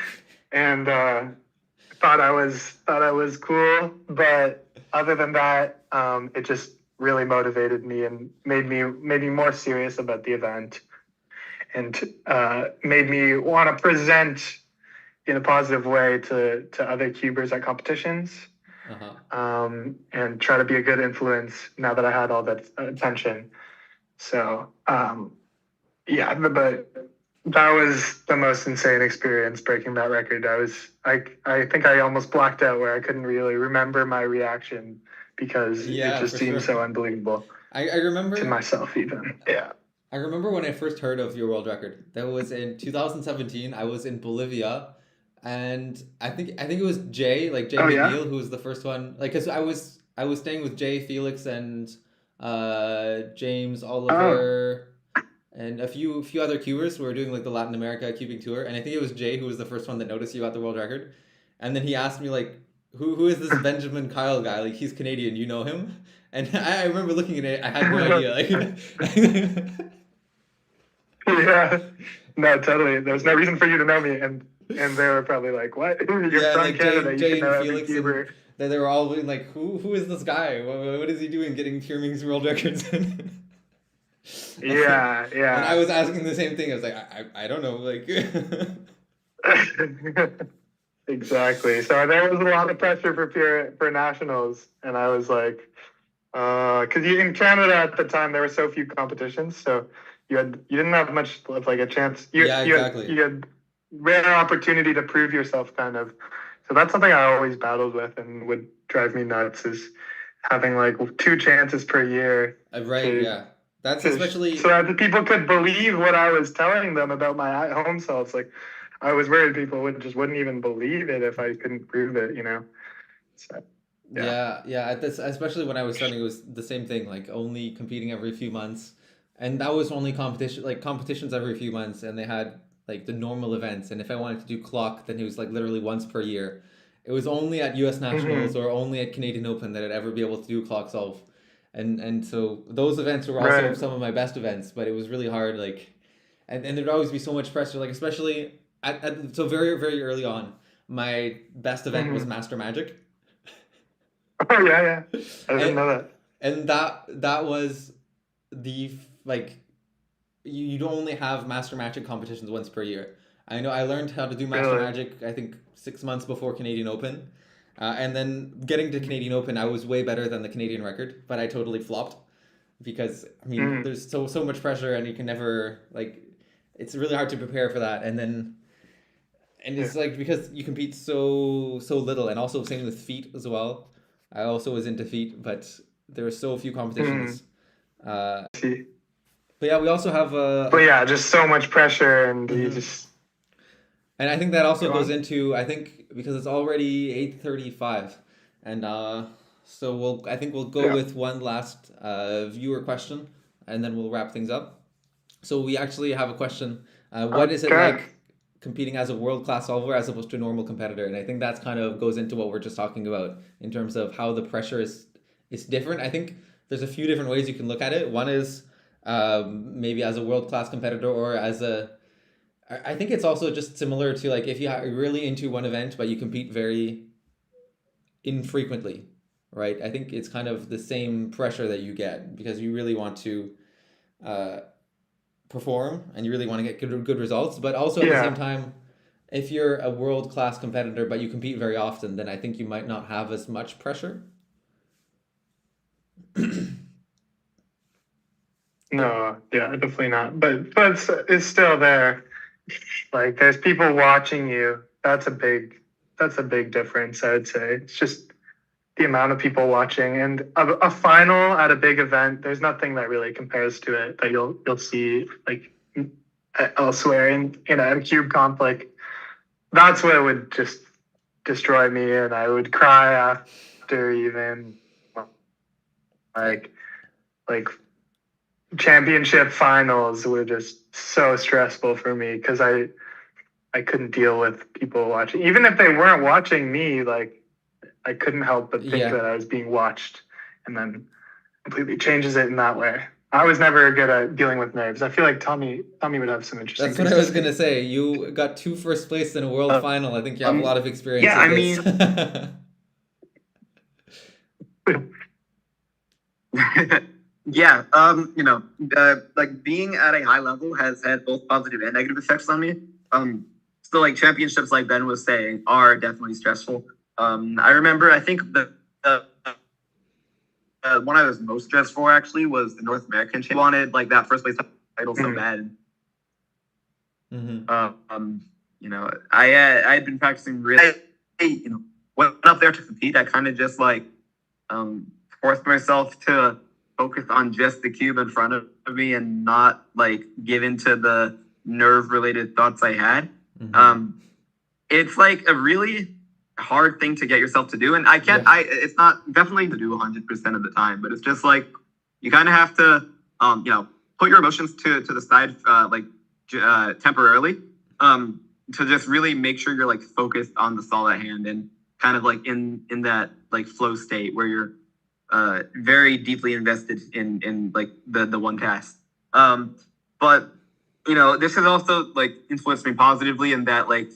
and thought I was cool. But other than that, it just really motivated me and made me more serious about the event, and made me want to present in a positive way to other cubers at competitions. And try to be a good influence now that I had all that attention. So, yeah, but that was the most insane experience, breaking that record. I think I almost blacked out, where I couldn't really remember my reaction because it just seemed so unbelievable. I remember to myself even. Yeah. I remember when I first heard of your world record. That was in 2017. I was in Bolivia. And I think it was Jay, like Jay McNeil, who was the first one. Like, cause I was staying with Jay, Felix, and James, Oliver, and a few other cubers who were doing like the Latin America cubing tour. And I think it was Jay who was the first one that noticed you got the world record. And then he asked me like, who is this Benjamin Kyle guy? Like, he's Canadian, you know him? And I remember looking at it, I had no idea. Like, yeah, no, totally. There's no reason for you to know me, and they were probably like, "What? You're from like Canada? Jay You should know and every Felix, cuber." and they were all like, "Who is this guy? What is he doing, getting Pyraminx world records?" Yeah. And I was asking the same thing. I was like, I don't know, like. Exactly. So there was a lot of pressure for nationals, and I was like, because in Canada at the time there were so few competitions, so you didn't have much of like a chance. Exactly. You had rare opportunity to prove yourself, kind of. So that's something I always battled with and would drive me nuts, is having like 2 chances per year. Right. Yeah. That's especially so that the people could believe what I was telling them about my home selves. Like, I was worried people wouldn't even believe it if I couldn't prove it, you know. So, yeah. Especially when I was starting, it was the same thing. Like, only competing every few months, and that was only competitions every few months, and they had like the normal events. And if I wanted to do clock, then it was like literally once per year. It was only at U.S. Nationals or only at Canadian Open that I'd ever be able to do clock solve. And so those events were also some of my best events, but it was really hard, like, and there'd always be so much pressure, like, especially so very, very early on, my best event was Master Magic. Oh, yeah. I didn't know that. And that was the, like, you don't only have Master Magic competitions once per year. I know I learned how to do Master Magic, I think, 6 months before Canadian Open. And then getting to Canadian Open, I was way better than the Canadian record, but I totally flopped because, I mean, there's so much pressure, and you can never, like, it's really hard to prepare for that. And it's like, because you compete so little, and also same with feet as well. I also was into feet, but there are so few competitions. But yeah, we also have but yeah, just so much pressure, and you just. And I think that also goes into, I think, because it's already 8:35, and so I think we'll go with one last viewer question, and then we'll wrap things up. So we actually have a question. What is it like competing as a world-class solver as opposed to a normal competitor? And I think that's kind of goes into what we're just talking about in terms of how the pressure is different. I think there's a few different ways you can look at it. One is maybe as a world-class competitor, or as a... I think it's also just similar to, like, if you're really into one event, but you compete very infrequently, right? I think it's kind of the same pressure that you get because you really want to perform and you really want to get good results. But also at the same time, if you're a world-class competitor, but you compete very often, then I think you might not have as much pressure. No, yeah, definitely not. But it's still there. Like there's people watching you. That's a big difference, I would say. It's just the amount of people watching, and a final at a big event, there's nothing that really compares to it that you'll see like elsewhere in a cube comp. Like that's what would just destroy me, and I would cry after even like championship finals were just so stressful for me because I couldn't deal with people watching. Even if they weren't watching me, like I couldn't help but think that I was being watched, and then completely changes it in that way. I was never good at dealing with nerves. I feel like Tommy would have some interesting. That's what I was gonna say. You got 2 first place in a world final. I think you have a lot of experience. Yeah, with this. Yeah, like being at a high level has had both positive and negative effects on me. So like championships, like Ben was saying, are definitely stressful. I remember, I think the one I was most stressed for actually was the North American champ. I wanted like that first place title so bad. I had been practicing really, went up there to compete. I kind of just like forced myself to focus on just the cube in front of me and not like give into the nerve related thoughts I had. It's like a really hard thing to get yourself to do, and it's not definitely to do 100% of the time, but it's just like you kind of have to put your emotions to the side temporarily to just really make sure you're like focused on the stall at hand and kind of like in that like flow state where you're very deeply invested in like the one task. But this has also like influenced me positively in that like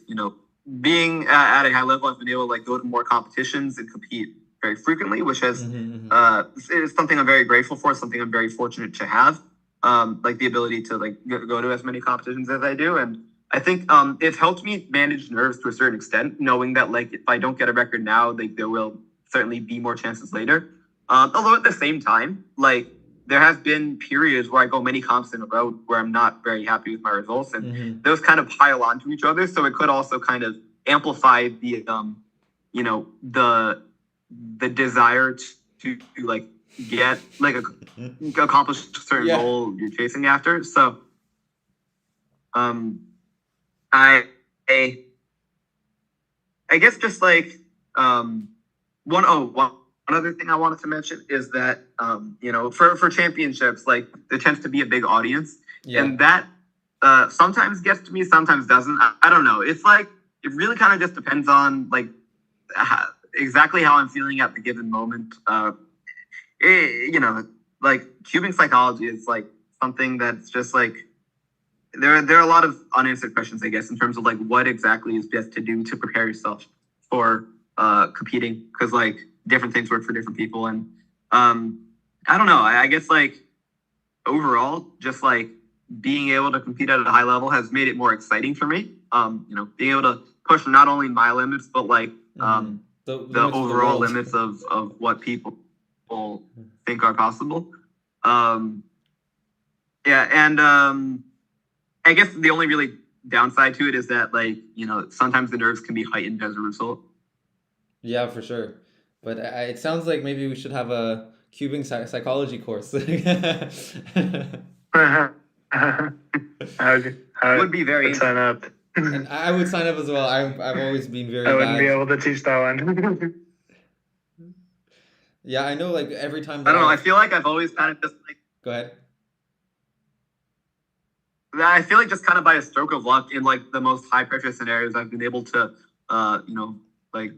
being at a high level, I've been able to like go to more competitions and compete very frequently, which has is something I'm very grateful for, something I'm very fortunate to have, like the ability to like go to as many competitions as I do. And I think it's helped me manage nerves to a certain extent, knowing that like if I don't get a record now, like there will certainly be more chances later. Although at the same time, like there have been periods where I go many comps in a row where I'm not very happy with my results, and those kind of pile onto each other. So it could also kind of amplify the the desire to like get like accomplish a certain goal you're chasing after. So I guess just like one other thing I wanted to mention is that for championships, like there tends to be a big audience, and that sometimes gets to me, sometimes doesn't. I don't know. It's like it really kind of just depends on like exactly how I'm feeling at the given moment. Like cubing psychology is like something that's just like there are a lot of unanswered questions, I guess, in terms of like what exactly is best to do to prepare yourself for competing, because like different things work for different people. And I don't know, I guess like overall just like being able to compete at a high level has made it more exciting for me. Being able to push not only my limits but like the overall limits of what people think are possible. I guess the only really downside to it is that like sometimes the nerves can be heightened as a result. Yeah, for sure. But it sounds like maybe we should have a cubing psychology course. I would be very sign up. And I would sign up as well. I've always been very I wouldn't bad. be able to teach that one. Yeah, I know like every time I don't know, I feel like I've always kind of just like Go ahead. I feel like just kind of by a stroke of luck in like the most high pressure scenarios I've been able to like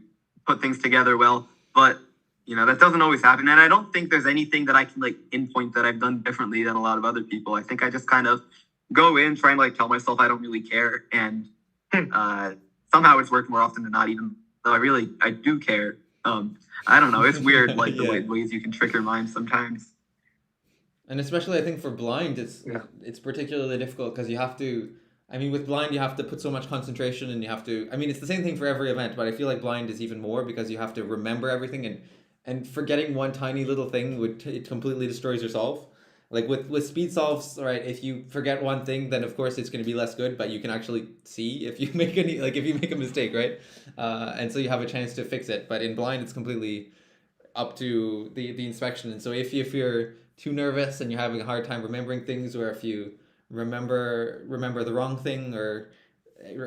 put things together well. But that doesn't always happen, and I don't think there's anything that I can like pinpoint that I've done differently than a lot of other people. I think I just kind of go in trying to like tell myself I don't really care, and somehow it's worked more often than not, even though I do care. I don't know, it's weird like the ways you can trick your mind sometimes. And especially I think for blind it's particularly difficult because you have to, I mean, with blind, you have to put so much concentration, and you have to, I mean, it's the same thing for every event, but I feel like blind is even more because you have to remember everything, and forgetting one tiny little thing it completely destroys your solve. Like with speed solves, right? If you forget one thing, then of course it's going to be less good, but you can actually see if you make if you make a mistake, right? And so you have a chance to fix it. But in blind, it's completely up to the inspection. And so if you're too nervous and you're having a hard time remembering things, or if you remember the wrong thing, or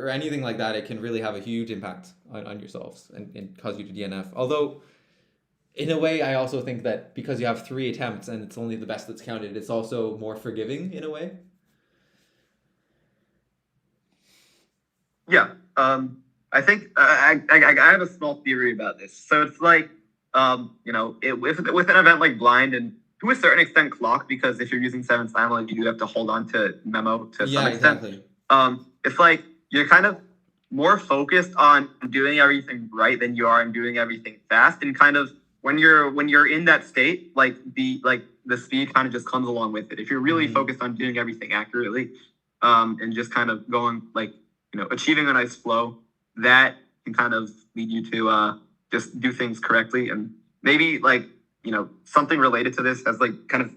anything like that, it can really have a huge impact on your solves and cause you to DNF. Although, in a way, I also think that because you have 3 attempts and it's only the best that's counted, it's also more forgiving in a way. Yeah. I think I have a small theory about this. So it's like, with an event like blind and to a certain extent clock, because if you're using 7 Simul, you do have to hold on to memo to some extent. Exactly. It's like you're kind of more focused on doing everything right than you are on doing everything fast, and kind of when you're in that state, like the speed kind of just comes along with it. If you're really focused on doing everything accurately, and just kind of going achieving a nice flow, that can kind of lead you to just do things correctly. And maybe something related to this has kind of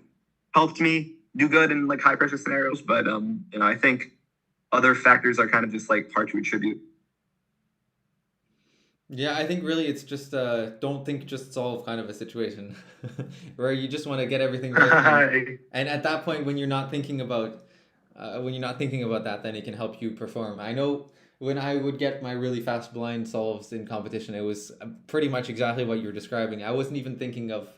helped me do good in high pressure scenarios. But I think other factors are kind of just hard to attribute. Yeah, I think really it's just don't think, just solve kind of a situation where you just want to get everything right. And at that point, when you're not thinking about that, then it can help you perform. I know when I would get my really fast blind solves in competition, it was pretty much exactly what you're describing. I wasn't even thinking of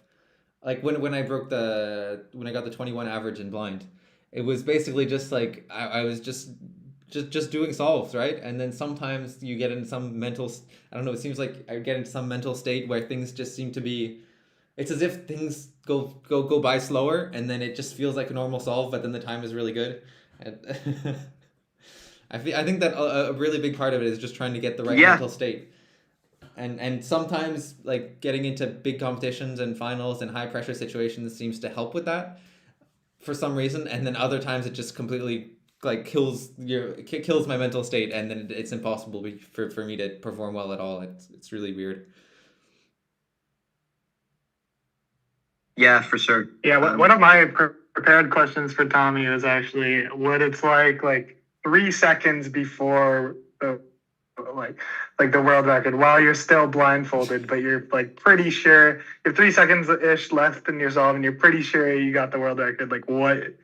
when I got the 21 average in blind, it was basically just I was just doing solves, right? And then sometimes you get in some mental, I don't know, it seems like I get into some mental state where things just seem to be, it's as if things go by slower, and then it just feels like a normal solve, but then the time is really good. And I think that a really big part of it is just trying to get the right mental state. And sometimes getting into big competitions and finals and high pressure situations seems to help with that for some reason, and then other times it just completely kills my mental state, and then it's impossible for me to perform well at all. It's really weird. Yeah, for sure. Yeah, one of my prepared questions for Tommy was actually what it's like 3 seconds before the the world record, while you're still blindfolded, but you're pretty sure you have 3 seconds ish left in your solve, and you're pretty sure you got the world record. What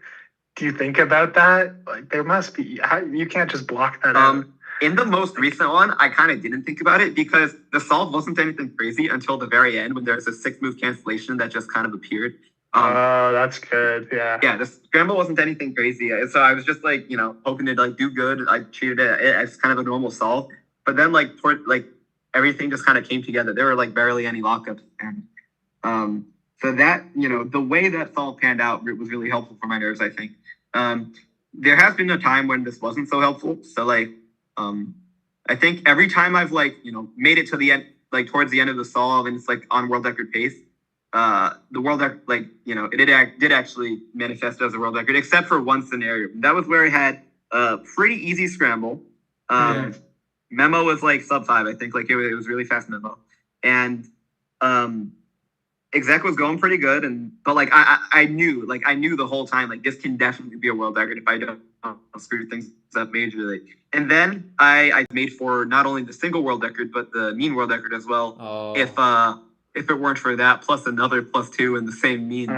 do you think about that? There must be, you can't just block that out. In the most recent one, I kind of didn't think about it because the solve wasn't anything crazy until the very end when there's a 6-move cancellation that just kind of appeared. Oh, that's good. Yeah. Yeah, the scramble wasn't anything crazy. So I was just hoping to do good. I treated it as kind of a normal solve. But then everything just kind of came together. There were barely any lockups. And so that, the way that solve panned out was really helpful for my nerves, I think. There has been a time when this wasn't so helpful. So I think every time I've made it to the end, towards the end of the solve, and it's on world record pace, the world record, it did actually manifest as a world record, except for one scenario. That was where I had a pretty easy scramble. Memo was sub 5, I think. It was really fast memo, and exec was going pretty good, but I knew the whole time this can definitely be a world record if I don't screw things up majorly. And then I made for not only the single world record but the mean world record as well. If it weren't for that, plus another +2 in the same mean.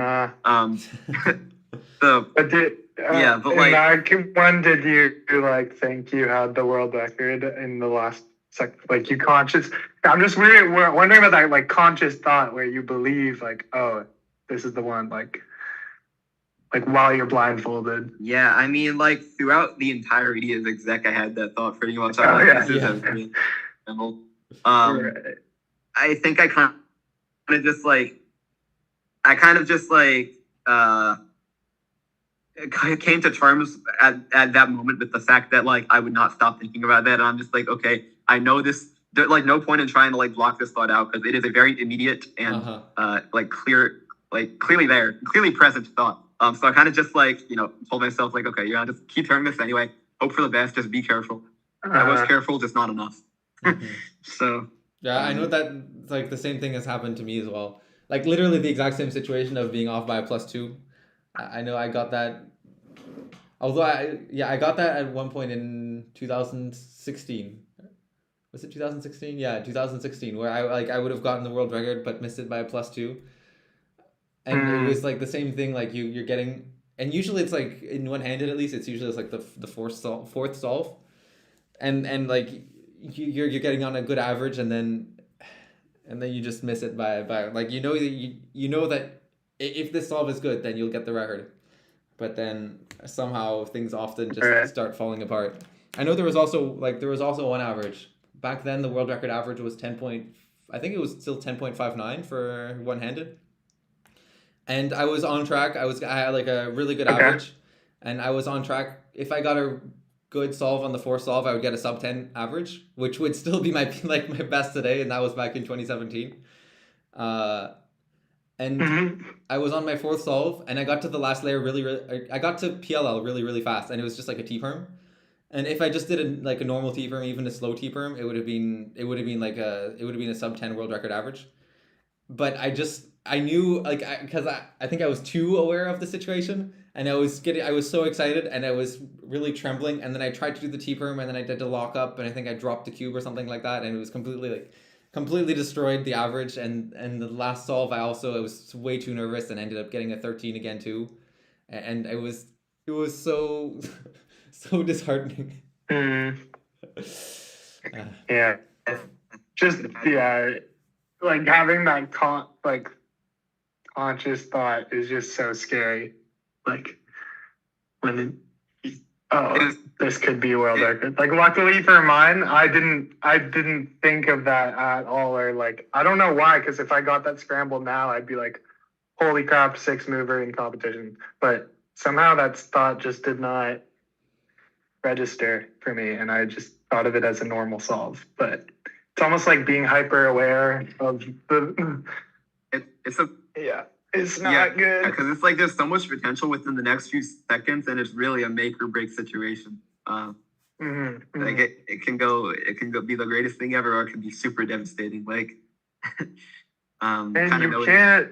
So but when did you think you had the world record in the last second? You conscious? I'm just wondering about that conscious thought where you believe oh, this is the one while you're blindfolded. Yeah, I mean throughout the entirety of exec, I had that thought pretty much. I think I kind of just came to terms at that moment with the fact that I would not stop thinking about that. And I'm just okay, I know this. There's no point in trying to block this thought out because it is a very immediate and clearly present thought. So I kind of just told myself okay, you're gonna just keep hearing this anyway. Hope for the best. Just be careful. I was careful, just not enough. So yeah, I know that the same thing has happened to me as well. Literally the exact same situation of being off by a +2. I know I got that. Although I got that at one point in 2016. Was it 2016? Yeah, 2016, where I would have gotten the world record but missed it by a +2. And it was like the same thing, like you're getting, and usually it's like in one-handed, at least it's usually it's like the fourth solve, and like you're getting on a good average, and then you just miss it by like you know that if this solve is good, then you'll get the record, but then somehow things often just start falling apart. I know there was also one average back then. The world record average was 10 point, I think it was still 10.59 for one-handed, and I was on track. I had like a really good average, and I was on track. If I got a good solve on the fourth solve, I would get a sub 10 average, which would still be my best today, and that was back in 2017. And I was on my fourth solve, and I got to the last layer I got to PLL really fast, and it was just like a T-perm. And if I just did a normal T-perm, even a slow T-perm, it would have been a sub 10 world record average. But I knew, like, because I think I was too aware of the situation, and I was so excited, and I was really trembling, and then I tried to do the T-perm, and then I did the lock up, and I think I dropped the cube or something like that, and it was completely destroyed the average. And the last solve, I was way too nervous and ended up getting a 13 again too, and it was so so disheartening. Yeah, just like having that conscious thought is just so scary. Like when this could be a world record. Like luckily for mine, I didn't think of that at all, or like I don't know why, because if I got that scramble now, I'd be like, holy crap, 6 mover in competition. But somehow that thought just did not register for me, and I just thought of it as a normal solve. But it's almost like being hyper aware of the it's not good. Because it's like there's so much potential within the next few seconds, and it's really a make or break situation. Like it can go be the greatest thing ever, or it can be super devastating. Like, and you can't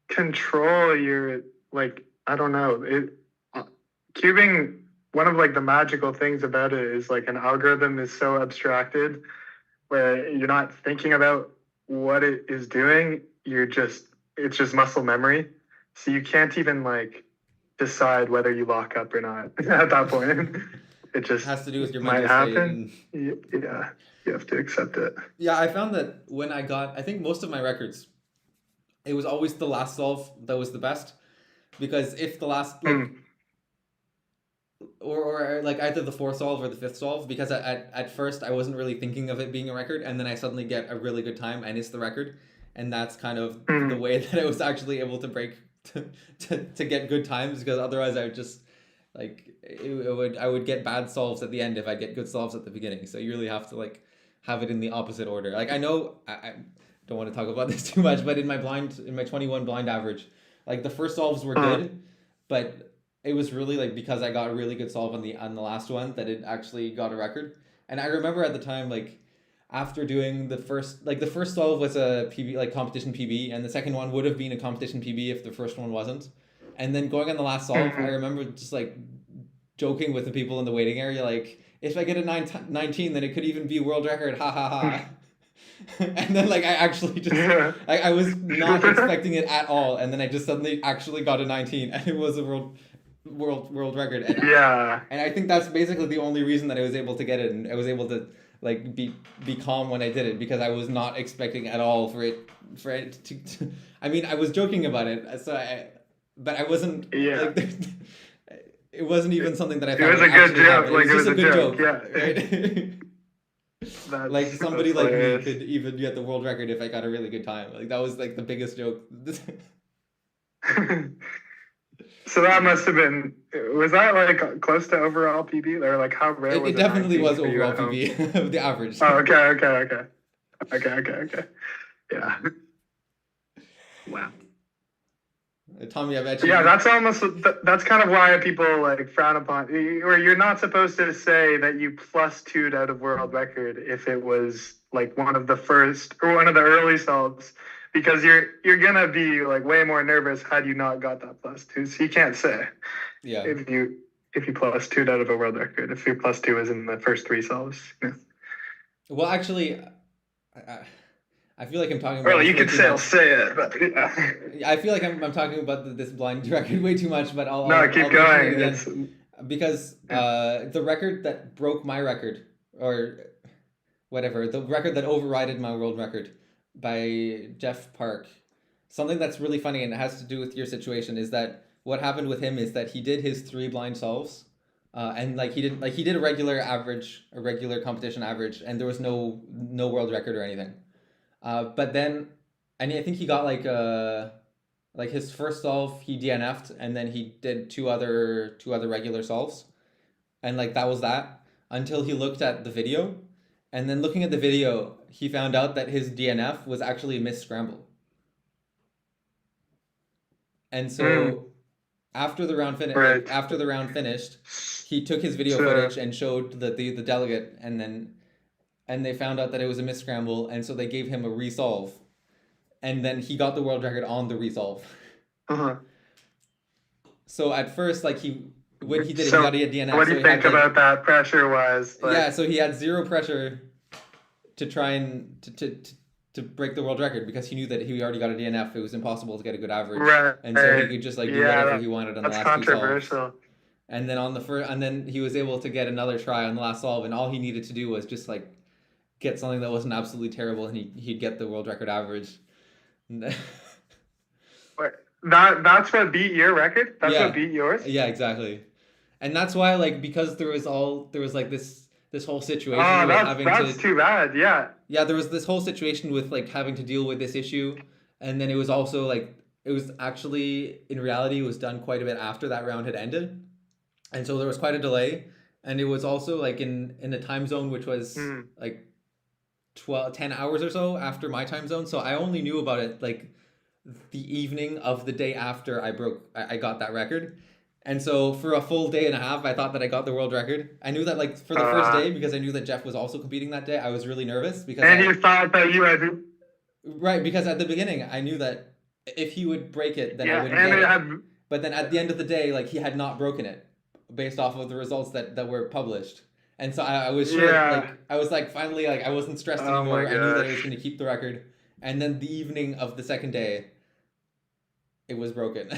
control your, like, I don't know. Cubing, one of like the magical things about it is like an algorithm is so abstracted where you're not thinking about what it is doing. It's just muscle memory. So you can't even like decide whether you lock up or not at that point. It just has to do with your might mental happen. state. Yeah, you have to accept it. Yeah, I found that when I think most of my records, it was always the last solve that was the best, because if the last or like either the fourth solve or the fifth solve, because at first I wasn't really thinking of it being a record, and then I suddenly get a really good time and it's the record, and that's kind of the way that I was actually able to break to get good times, because otherwise I would just like I would get bad solves at the end if I get good solves at the beginning. So you really have to like have it in the opposite order. Like I know I don't want to talk about this too much, but in my 21 blind average, like the first solves were good, but it was really like because I got a really good solve on the last one that it actually got a record. And I remember at the time, like after doing the first solve was a PB, like competition PB, and the second one would have been a competition PB if the first one wasn't. And then going on the last solve, I remember just like joking with the people in the waiting area, like, if I get a 19, then it could even be a world record, ha ha ha. And then like I actually just I was not expecting it at all, and then I just suddenly actually got a 19, and it was a world record. And and I think that's basically the only reason that I was able to get it, and I was able to like be calm when I did it, because I was not expecting at all for it to I mean, I was joking about it, but I wasn't like it wasn't even something that I thought it was a good joke. Like, it was just a good joke. Yeah. Right? Like somebody like me could even get the world record if I got a really good time. Like that was like the biggest joke. So that must have been, was that like close to overall PB, or like how rare was it? It definitely was overall PB of the average. Oh, okay. Yeah. Wow. Tommy, I bet you. Yeah, that's kind of why people like frown upon, or you're not supposed to say that you +2'd out of world record if it was like one of the first or one of the early solves, because you're gonna be like way more nervous had you not got that +2. So you can't say Yeah. if you +2'd out of a world record if your +2 is in the first 3 solves. Yeah. Well, actually, I feel like I'm talking about Well, this you way could too say much. say it, but yeah. I feel like I'm talking about this blind record way too much, but No, I'll keep mention it going. again. It's Because the record that broke my record, or whatever, the record that overrided my world record by Jeff Park, something that's really funny and it has to do with your situation is that what happened with him is that he did his 3 blind solves, and like he did a regular average, a regular competition average, and there was no world record or anything. But then, and I think he got like his first solve he DNF'd, and then he did two other regular solves, and like that was that until he looked at the video, and then looking at the video, he found out that his DNF was actually a missed scramble. And so after the round finished, he took his video footage and showed the delegate, and they found out that it was a missed scramble, and so they gave him a resolve, and then he got the world record on the resolve. So at first, like when he did it, he got a DNF. What do you think about that pressure was? Like... Yeah, so he had zero pressure to try and to break the world record because he knew that he already got a DNF. It was impossible to get a good average, right? And so he could just like do whatever he wanted on the last 2 solves. That's controversial. And then and then he was able to get another try on the last solve, and all he needed to do was just like get something that wasn't absolutely terrible, and he'd get the world record average. That's what beat your record? That's what beat yours? Yeah, exactly. And that's why, like, because there was like this whole situation with that's too bad, yeah. Yeah, there was this whole situation with like having to deal with this issue, and then it was also like it was actually in reality it was done quite a bit after that round had ended. And so there was quite a delay, and it was also like in a time zone which was like 10 hours or so after my time zone. So I only knew about it like the evening of the day after I got that record. And so for a full day and a half, I thought that I got the world record. I knew that like for the first day, because I knew that Jeff was also competing that day, I was really nervous because you thought that you had... Right, because at the beginning I knew that if he would break it, then I wouldn't get it. But then at the end of the day, like he had not broken it based off of the results that were published. And so I was sure, I was like finally like I wasn't stressed anymore. I knew that I was going to keep the record. And then the evening of the second day, it was broken.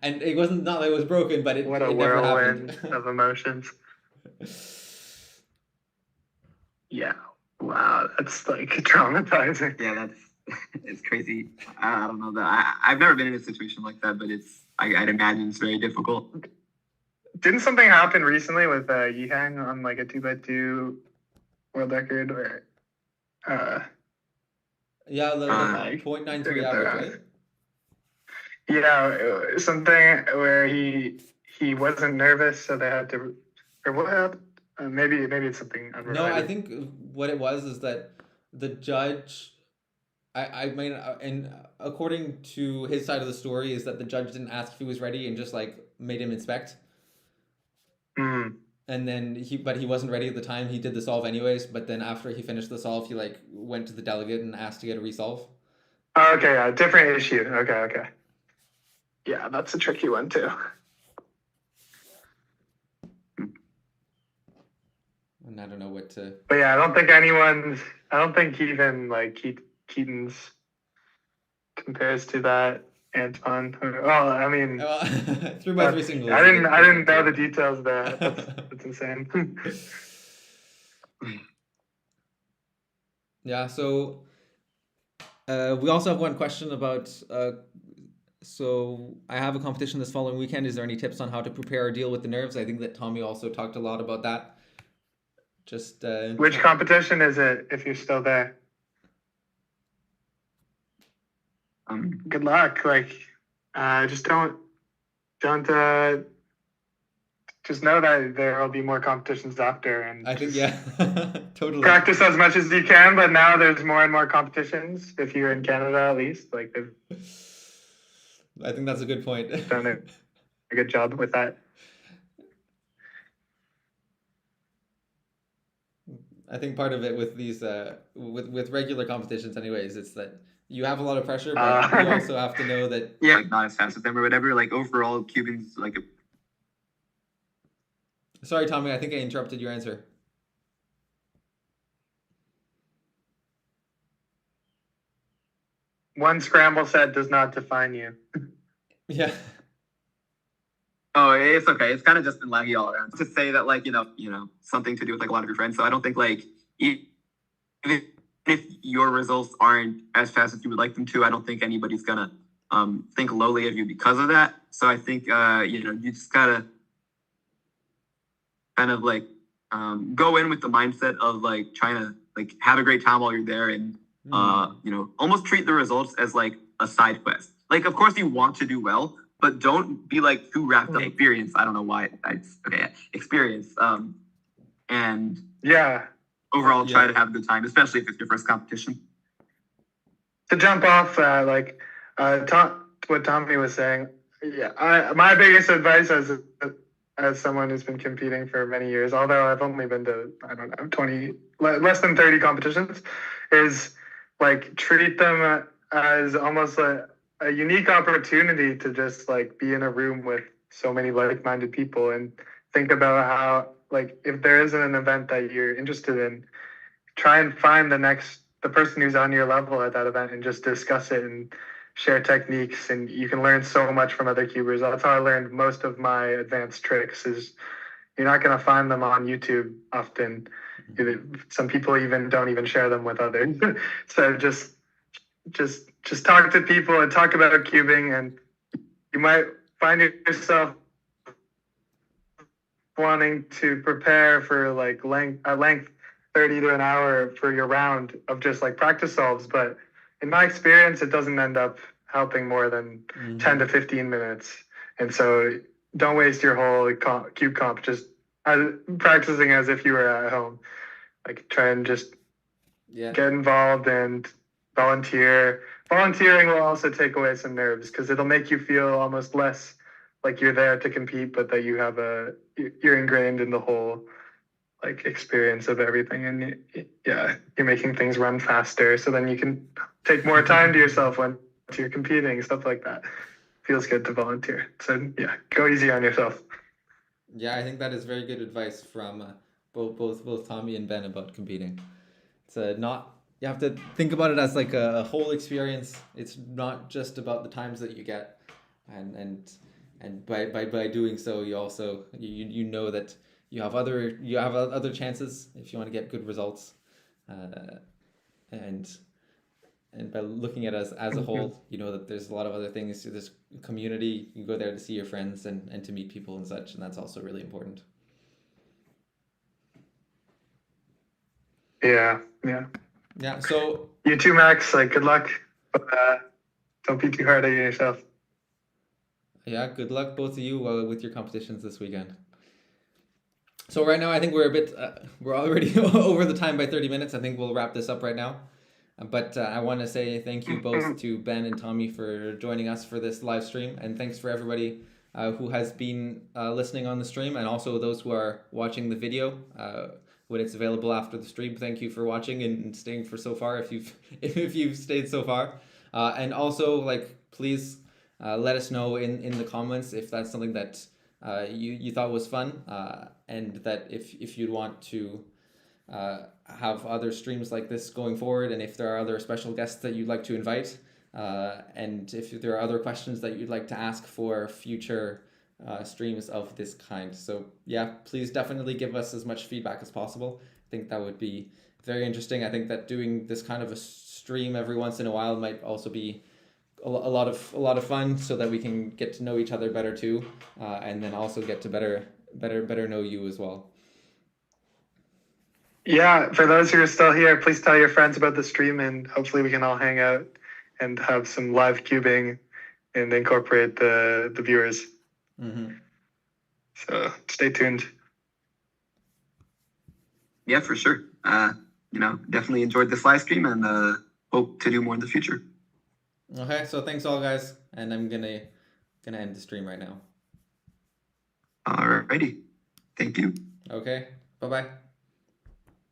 And it wasn't not that it was broken, but it never happened. Of emotions. Yeah. Wow, that's like traumatizing. Yeah, it's crazy. I don't know that I've never been in a situation like that, but I'd imagine it's very difficult. Didn't something happen recently with Yihang on like a 2x2 world record or yeah, the 0.93 average, right? Yeah, something where he wasn't nervous, so they had to, or what happened? Maybe it's something unrelated. No, I think what it was is that the judge, I mean, and according to his side of the story, is that the judge didn't ask if he was ready and just like made him inspect. And then he wasn't ready at the time. He did the solve anyways, but then after he finished the solve, he like went to the delegate and asked to get a resolve. Okay, different issue. Okay. Yeah, that's a tricky one too. And I don't know what to... But yeah, I don't think even like Keaton's compares to that Antoine. Well, I mean... 3x3 singles. I didn't know the details there. That's insane. Yeah, so... we also have one question about... so I have a competition this following weekend. Is there any tips on how to prepare or deal with the nerves? I think that Tommy also talked a lot about that. Just which competition is it? If you're still there, good luck. Like, just don't. Just know that there will be more competitions after, and I think totally practice as much as you can. But now there's more and more competitions. If you're in Canada, at least, like, I think that's a good point. Done a good job with that. I think part of it with these with regular competitions, anyways, it's that you have a lot of pressure, but you also have to know that like not as fast as them or whatever. Like overall, cubing's like a. Sorry, Tommy, I think I interrupted your answer. One scramble set does not define you. Yeah. Oh, it's okay. It's kind of just been laggy all around. To say that, like, something to do with like a lot of your friends. So I don't think like even if your results aren't as fast as you would like them to, I don't think anybody's gonna think lowly of you because of that. So I think you just gotta kind of like go in with the mindset of like trying to like have a great time while you're there, and almost treat the results as like a side quest. Like, of course you want to do well, but don't be like too wrapped up in experience. I don't know why. Experience. And yeah, overall try to have a good time, especially if it's your first competition. To jump off what Tommy was saying, my biggest advice as someone who's been competing for many years, although I've only been to, I don't know, less than 30 competitions, is like treat them as almost a unique opportunity to just like be in a room with so many like-minded people, and think about how, like, if there isn't an event that you're interested in, try and find the person who's on your level at that event and just discuss it and share techniques, and you can learn so much from other cubers. That's how I learned most of my advanced tricks. Is you're not going to find them on YouTube often. Some people even don't even share them with others. So just talk to people and talk about cubing, and you might find yourself wanting to prepare for like length 30 to an hour for your round of just like practice solves. But in my experience, it doesn't end up helping more than 10 to 15 minutes. And so don't waste your whole cube comp just practicing as if you were at home. Like, try and just get involved and volunteer. Volunteering will also take away some nerves, because it'll make you feel almost less like you're there to compete, but that you're ingrained in the whole like experience of everything, and you're making things run faster, so then you can take more time to yourself when you're competing, stuff like that. Feels good to volunteer. So go easy on yourself. Yeah, I think that is very good advice from both Tommy and Ben about competing. It's you have to think about it as like a whole experience. It's not just about the times that you get, and by doing so, you also you know that you have other chances if you want to get good results, and by looking at us as a whole, you know that there's a lot of other things. There's community. You go there to see your friends and to meet people and such, and that's also really important. Yeah. So you too, Max. Like, good luck, but don't be too hard on yourself. Yeah, good luck both of you with your competitions this weekend. So right now, I think we're already over the time by 30 minutes. I think we'll wrap this up right now. But I want to say thank you both to Ben and Tommy for joining us for this live stream. And thanks for everybody who has been listening on the stream, and also those who are watching the video when it's available after the stream. Thank you for watching and staying for so far if you've stayed so far. And also, like, please let us know in the comments if that's something that you thought was fun, and that if you'd want to have other streams like this going forward, and if there are other special guests that you'd like to invite, and if there are other questions that you'd like to ask for future streams of this kind. So yeah, please definitely give us as much feedback as possible. I think that would be very interesting. I think that doing this kind of a stream every once in a while might also be a lot of fun, so that we can get to know each other better too, and then also get to better know you as well. Yeah, for those who are still here, please tell your friends about the stream, and hopefully we can all hang out and have some live cubing and incorporate the viewers. So stay tuned. Yeah, for sure. Definitely enjoyed this live stream, and hope to do more in the future. Okay, so thanks all, guys, and I'm gonna end the stream right now. Alrighty, thank you. Okay, bye-bye.